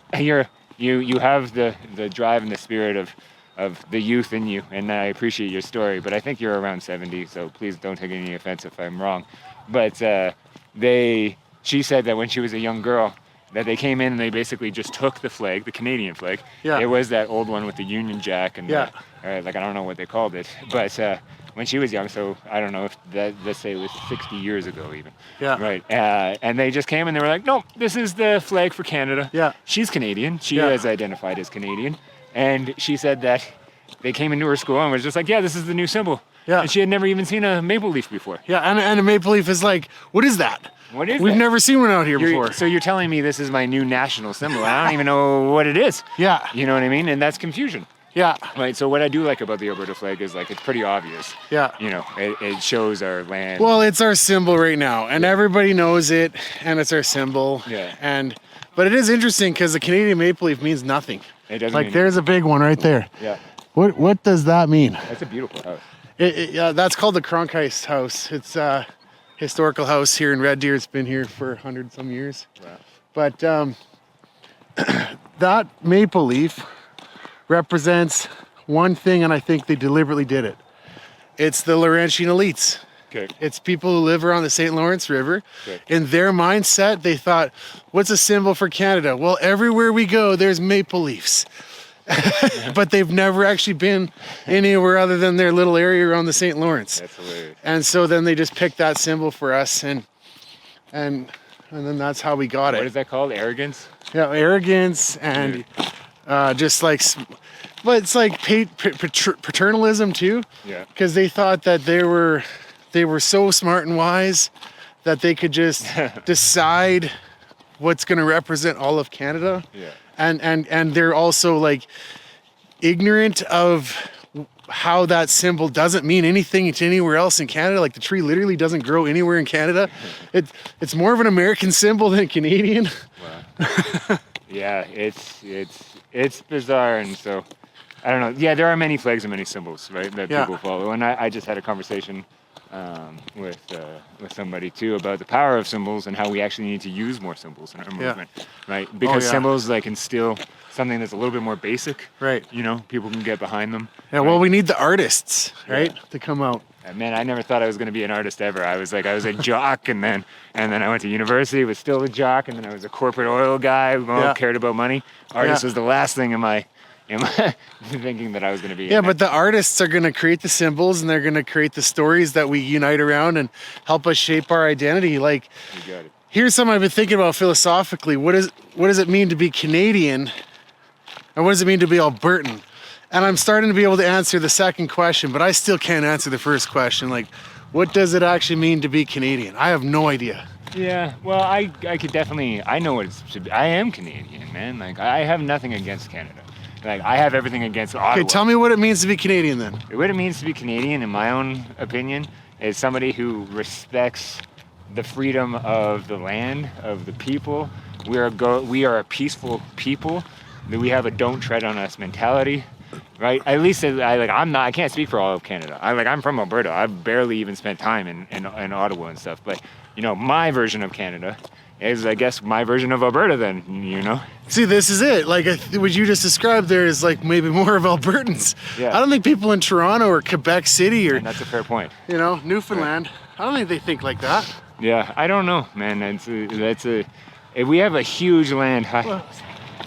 you have the drive and the spirit of the youth in you, and I appreciate your story, but I think you're around 70, so please don't take any offense if I'm wrong. But she said that when she was a young girl, that they came in and they basically just took the flag, the Canadian flag. Yeah. It was that old one with the Union Jack and like I don't know what they called it, but when she was young, so I don't know if let's say it was 60 years ago even. Yeah. Right. And they just came and they were like, no, this is the flag for Canada. Yeah. She's Canadian. She is identified as Canadian, and she said that they came into her school and was just like, yeah, this is the new symbol. Yeah. And she had never even seen a maple leaf before. Yeah, and a maple leaf is like, what is that? What is We've never seen one out here before. So you're telling me this is my new national symbol. I don't even know what it is. Yeah. You know what I mean? And that's confusion. Yeah. Right. So what I do like about the Alberta flag is like it's pretty obvious. Yeah. You know, it shows our land. Well, it's our symbol right now, and everybody knows it, and it's our symbol. Yeah. But it is interesting because the Canadian maple leaf means nothing. It doesn't. Like there's a big one right there. Yeah. What does that mean? That's a beautiful house. That's called the Cronkite House. It's a historical house here in Red Deer. It's been here for 100 some years. Wow. But that maple leaf represents one thing, and I think they deliberately did it. It's the Laurentian elites. Okay. It's people who live around the St. Lawrence River. Okay. In their mindset, they thought, what's a symbol for Canada? Well, everywhere we go, there's maple leaves. But they've never actually been anywhere other than their little area around the St. Lawrence. That's hilarious. And so then they just picked that symbol for us, and then that's how we got it. What is that called? Arrogance? Yeah, arrogance and just like, but it's like paternalism too. Yeah. Because they thought that they were so smart and wise that they could just decide what's going to represent all of Canada. Yeah. And they're also like ignorant of how that symbol doesn't mean anything to anywhere else in Canada. Like the tree literally doesn't grow anywhere in Canada. It's more of an American symbol than Canadian. Wow. Yeah, it's bizarre, and so I don't know. Yeah, there are many flags and many symbols, right, that people follow. And I just had a conversation with somebody too about the power of symbols and how we actually need to use more symbols in our movement, right? Because symbols like instill something that's a little bit more basic, right? You know, people can get behind them. Yeah, right? Well, we need the artists, right, to come out. Man, I never thought I was going to be an artist ever. I was a jock, and then I went to university, was still a jock, and then I was a corporate oil guy who cared about money. Artist was the last thing in my thinking that I was going to be. Yeah, but the artists are going to create the symbols, and they're going to create the stories that we unite around and help us shape our identity. Like, you got it. Here's something I've been thinking about philosophically. What does it mean to be Canadian, and what does it mean to be Albertan? And I'm starting to be able to answer the second question, but I still can't answer the first question. Like, what does it actually mean to be Canadian? I have no idea. Yeah, well, I could definitely, I know what it should be. I am Canadian, man. Like, I have nothing against Canada. Like, I have everything against Ottawa. Okay, tell me what it means to be Canadian then. What it means to be Canadian, in my own opinion, is somebody who respects the freedom of the land, of the people. We are a peaceful people. That we have a don't tread on us mentality, right? At least I can't speak for all of Canada. I'm from Alberta. I've barely even spent time in Ottawa and stuff. But you know, my version of Canada is, I guess, my version of Alberta. Then, you know. See, this is it. Like what you just described there is like maybe more of Albertans. Yeah. I don't think people in Toronto or Quebec City or. And that's a fair point. You know, Newfoundland. Right. I don't think they think like that. Yeah, I don't know, man. We have a huge land.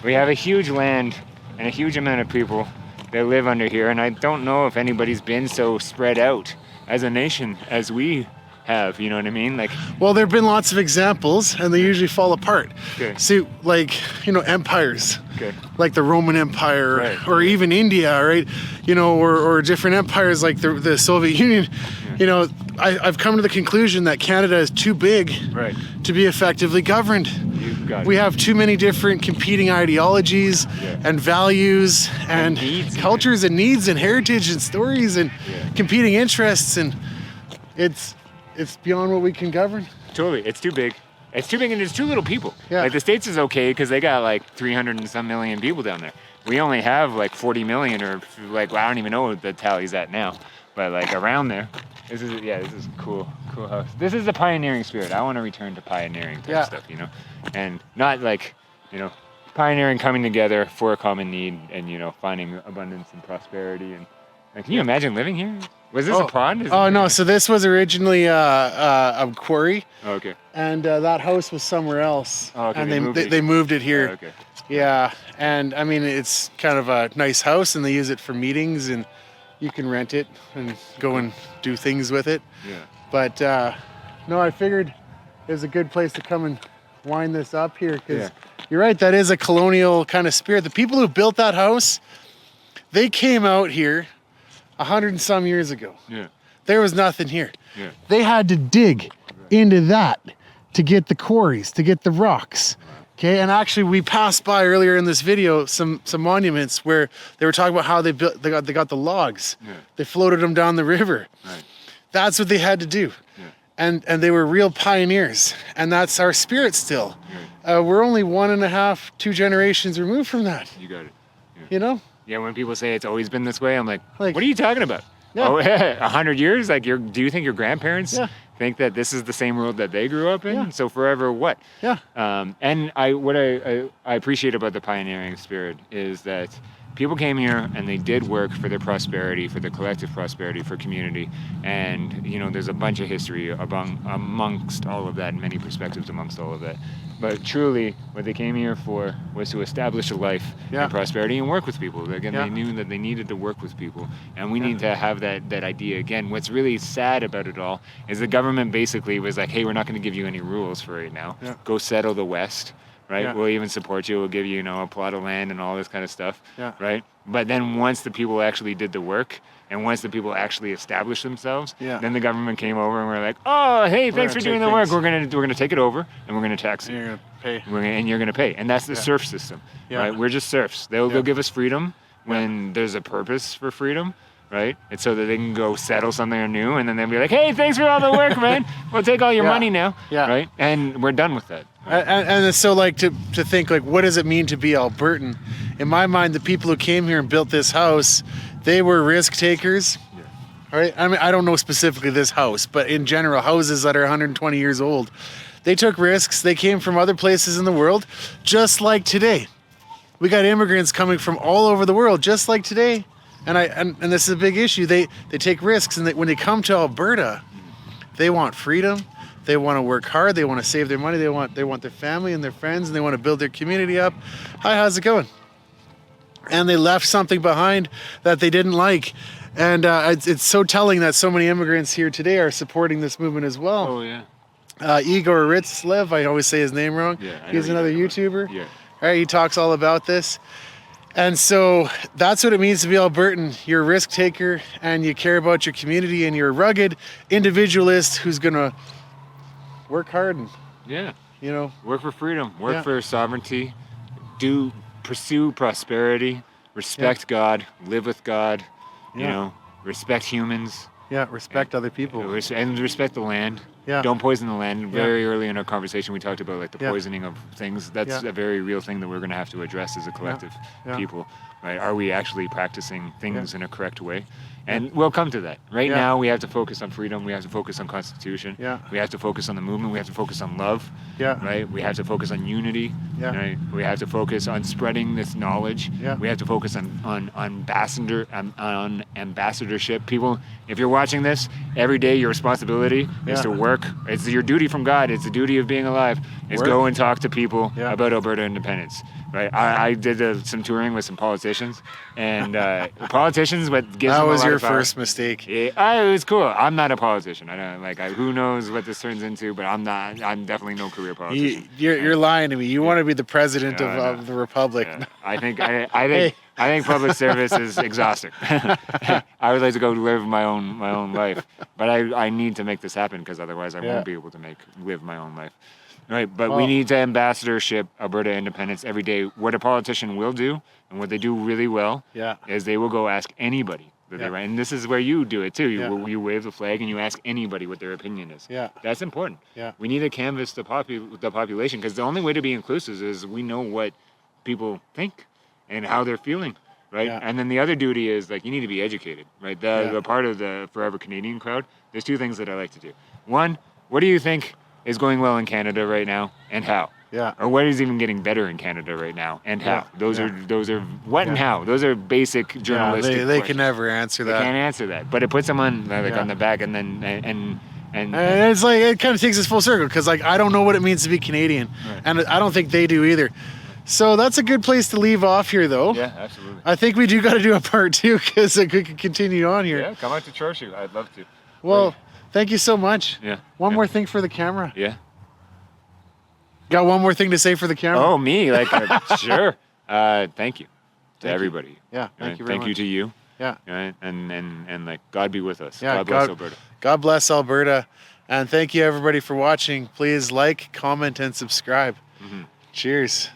We have a huge land and a huge amount of people that live under here, and I don't know if anybody's been so spread out as a nation as we have, you know what I mean? Like, well, there have been lots of examples, and they usually fall apart. Okay. See, like, you know, empires, okay, like the Roman Empire, right, or even India, right? You know, or different empires like the Soviet Union. Yeah. You know, I've come to the conclusion that Canada is too big to be effectively governed. We have too many different competing ideologies and values and cultures and needs and heritage and stories and competing interests, and it's beyond what we can govern. Totally, it's too big. It's too big, and there's too little people. Yeah. Like the States is okay because they got like 300 and some million people down there. We only have like 40 million, or like, well, I don't even know what the tally's at now, but like around there. This is a cool house. This is the pioneering spirit. I want to return to pioneering type stuff, you know, and not like, you know, pioneering, coming together for a common need, and, you know, finding abundance and prosperity. And can you imagine living here? Was this a pond? No. So this was originally a quarry. Oh, okay. And that house was somewhere else. Oh, okay. And they moved it here. Oh, okay. Yeah. And I mean, it's kind of a nice house, and they use it for meetings, and you can rent it and go and do things with it. Yeah. But no, I figured it was a good place to come and wind this up here, because you're right, that is a colonial kind of spirit. The people who built that house, they came out here 100 and some years ago. Yeah. There was nothing here. Yeah. They had to dig into that to get the quarries, to get the rocks. Okay, and actually we passed by earlier in this video some monuments where they were talking about how they got the logs. Yeah. They floated them down the river. Right. That's what they had to do. Yeah. And they were real pioneers, and that's our spirit still. Right. We're only 1.5, 2 generations removed from that. You got it. Yeah. You know? Yeah, when people say it's always been this way, I'm like what are you talking about? Yeah. Oh, 100 years? Like, do you think your grandparents think that this is the same world that they grew up in? Yeah. So forever what? Yeah. And what I appreciate about the pioneering spirit is that people came here and they did work for their prosperity, for the collective prosperity, for community. And, there's a bunch of history amongst all of that, and many perspectives amongst all of that. But truly, what they came here for was to establish a life in prosperity and work with people. Again, they knew that they needed to work with people. And we need to have that idea. Again, what's really sad about it all is the government basically was like, hey, we're not going to give you any rules for right now. Yeah. Go settle the West. Right? Yeah. We'll even support you. We'll give you, a plot of land and all this kind of stuff. Yeah. Right? But then once the people actually did the work and once the people actually established themselves, then the government came over and we're like, oh, hey, thanks for doing the work. We're gonna take it over and we're gonna tax you. And you're gonna pay. And that's the serf system. Yeah. Right? We're just serfs. They'll give us freedom when there's a purpose for freedom. Right? It's so that they can go settle something new, and then they'll be like, hey, thanks for all the work, man. We'll take all your money now. Yeah. Right? And we're done with that. And so, to think, what does it mean to be Albertan? In my mind, the people who came here and built this house, they were risk takers. Yeah. Right? I mean, I don't know specifically this house, but in general, houses that are 120 years old, they took risks. They came from other places in the world, just like today. We got immigrants coming from all over the world, just like today. And this is a big issue. They take risks, and when they come to Alberta, they want freedom. They want to work hard. They want to save their money. They want their family and their friends, and they want to build their community up. Hi, how's it going? And they left something behind that they didn't like, and it's so telling that so many immigrants here today are supporting this movement as well. Oh yeah. Igor Ritzlev, I always say his name wrong. Yeah, he's another YouTuber. Yeah. All right, he talks all about this. And so that's what it means to be Albertan. You're a risk taker and you care about your community, and you're a rugged individualist who's going to work hard and, work for freedom, work for sovereignty, pursue prosperity, respect God, live with God, respect humans. Yeah, respect other people. And respect the land. Yeah. Don't poison the land. Very early in our conversation, we talked about the poisoning of things. That's a very real thing that we're going to have to address as a collective people. Right? Are we actually practicing things in a correct way? And we'll come to that. Right now, we have to focus on freedom. We have to focus on Constitution. Yeah. We have to focus on the movement. We have to focus on love. Yeah. Right? We have to focus on unity. Yeah. Right? We have to focus on spreading this knowledge. Yeah. We have to focus on ambassadorship. People, if you're watching this, every day your responsibility is to work. It's your duty from God. It's the duty of being alive. Is go and talk to people about Alberta independence. Right, I did some touring with some politicians, and politicians, what gives them a lot of power. That was your first mistake. Yeah, it was cool. I'm not a politician. I don't who knows what this turns into, but I'm not. I'm definitely no career politician. You're lying to me. You want to be the president of the republic. Yeah. I think public service is exhausting. I would like to go live my own life, but I need to make this happen, because otherwise I won't be able to live my own life. Right, but we need to ambassadorship Alberta independence every day. What a politician will do, and what they do really well, is they will go ask anybody that they write. And this is where you do it too. You wave the flag and you ask anybody what their opinion is. Yeah, that's important. Yeah, we need to canvass the population, because the only way to be inclusive is we know what people think and how they're feeling. Right, and then the other duty is you need to be educated. Right, the part of the Forever Canadian crowd. There's two things that I like to do. One, what do you think is going well in Canada right now, and how? Yeah. Or what is even getting better in Canada right now, and how? Those are what and how. Those are basic journalistic questions. They can never answer that. They can't answer that, but it puts them on on the back, and then and it's it kind of takes us full circle, because I don't know what it means to be Canadian, and I don't think they do either. So that's a good place to leave off here, though. Yeah, absolutely. I think we do got to do a part 2, because we could continue on here. Yeah, come out to Chorchu. I'd love to. Well. Thank you so much. Yeah. One more thing for the camera. Yeah. Got one more thing to say for the camera? Oh, me? Sure. Thank you to everybody. Yeah. Thank you very much. Thank you to you. Yeah. Right? And God be with us. Yeah. God bless Alberta. God bless Alberta. And thank you everybody for watching. Please like, comment, and subscribe. Mm-hmm. Cheers.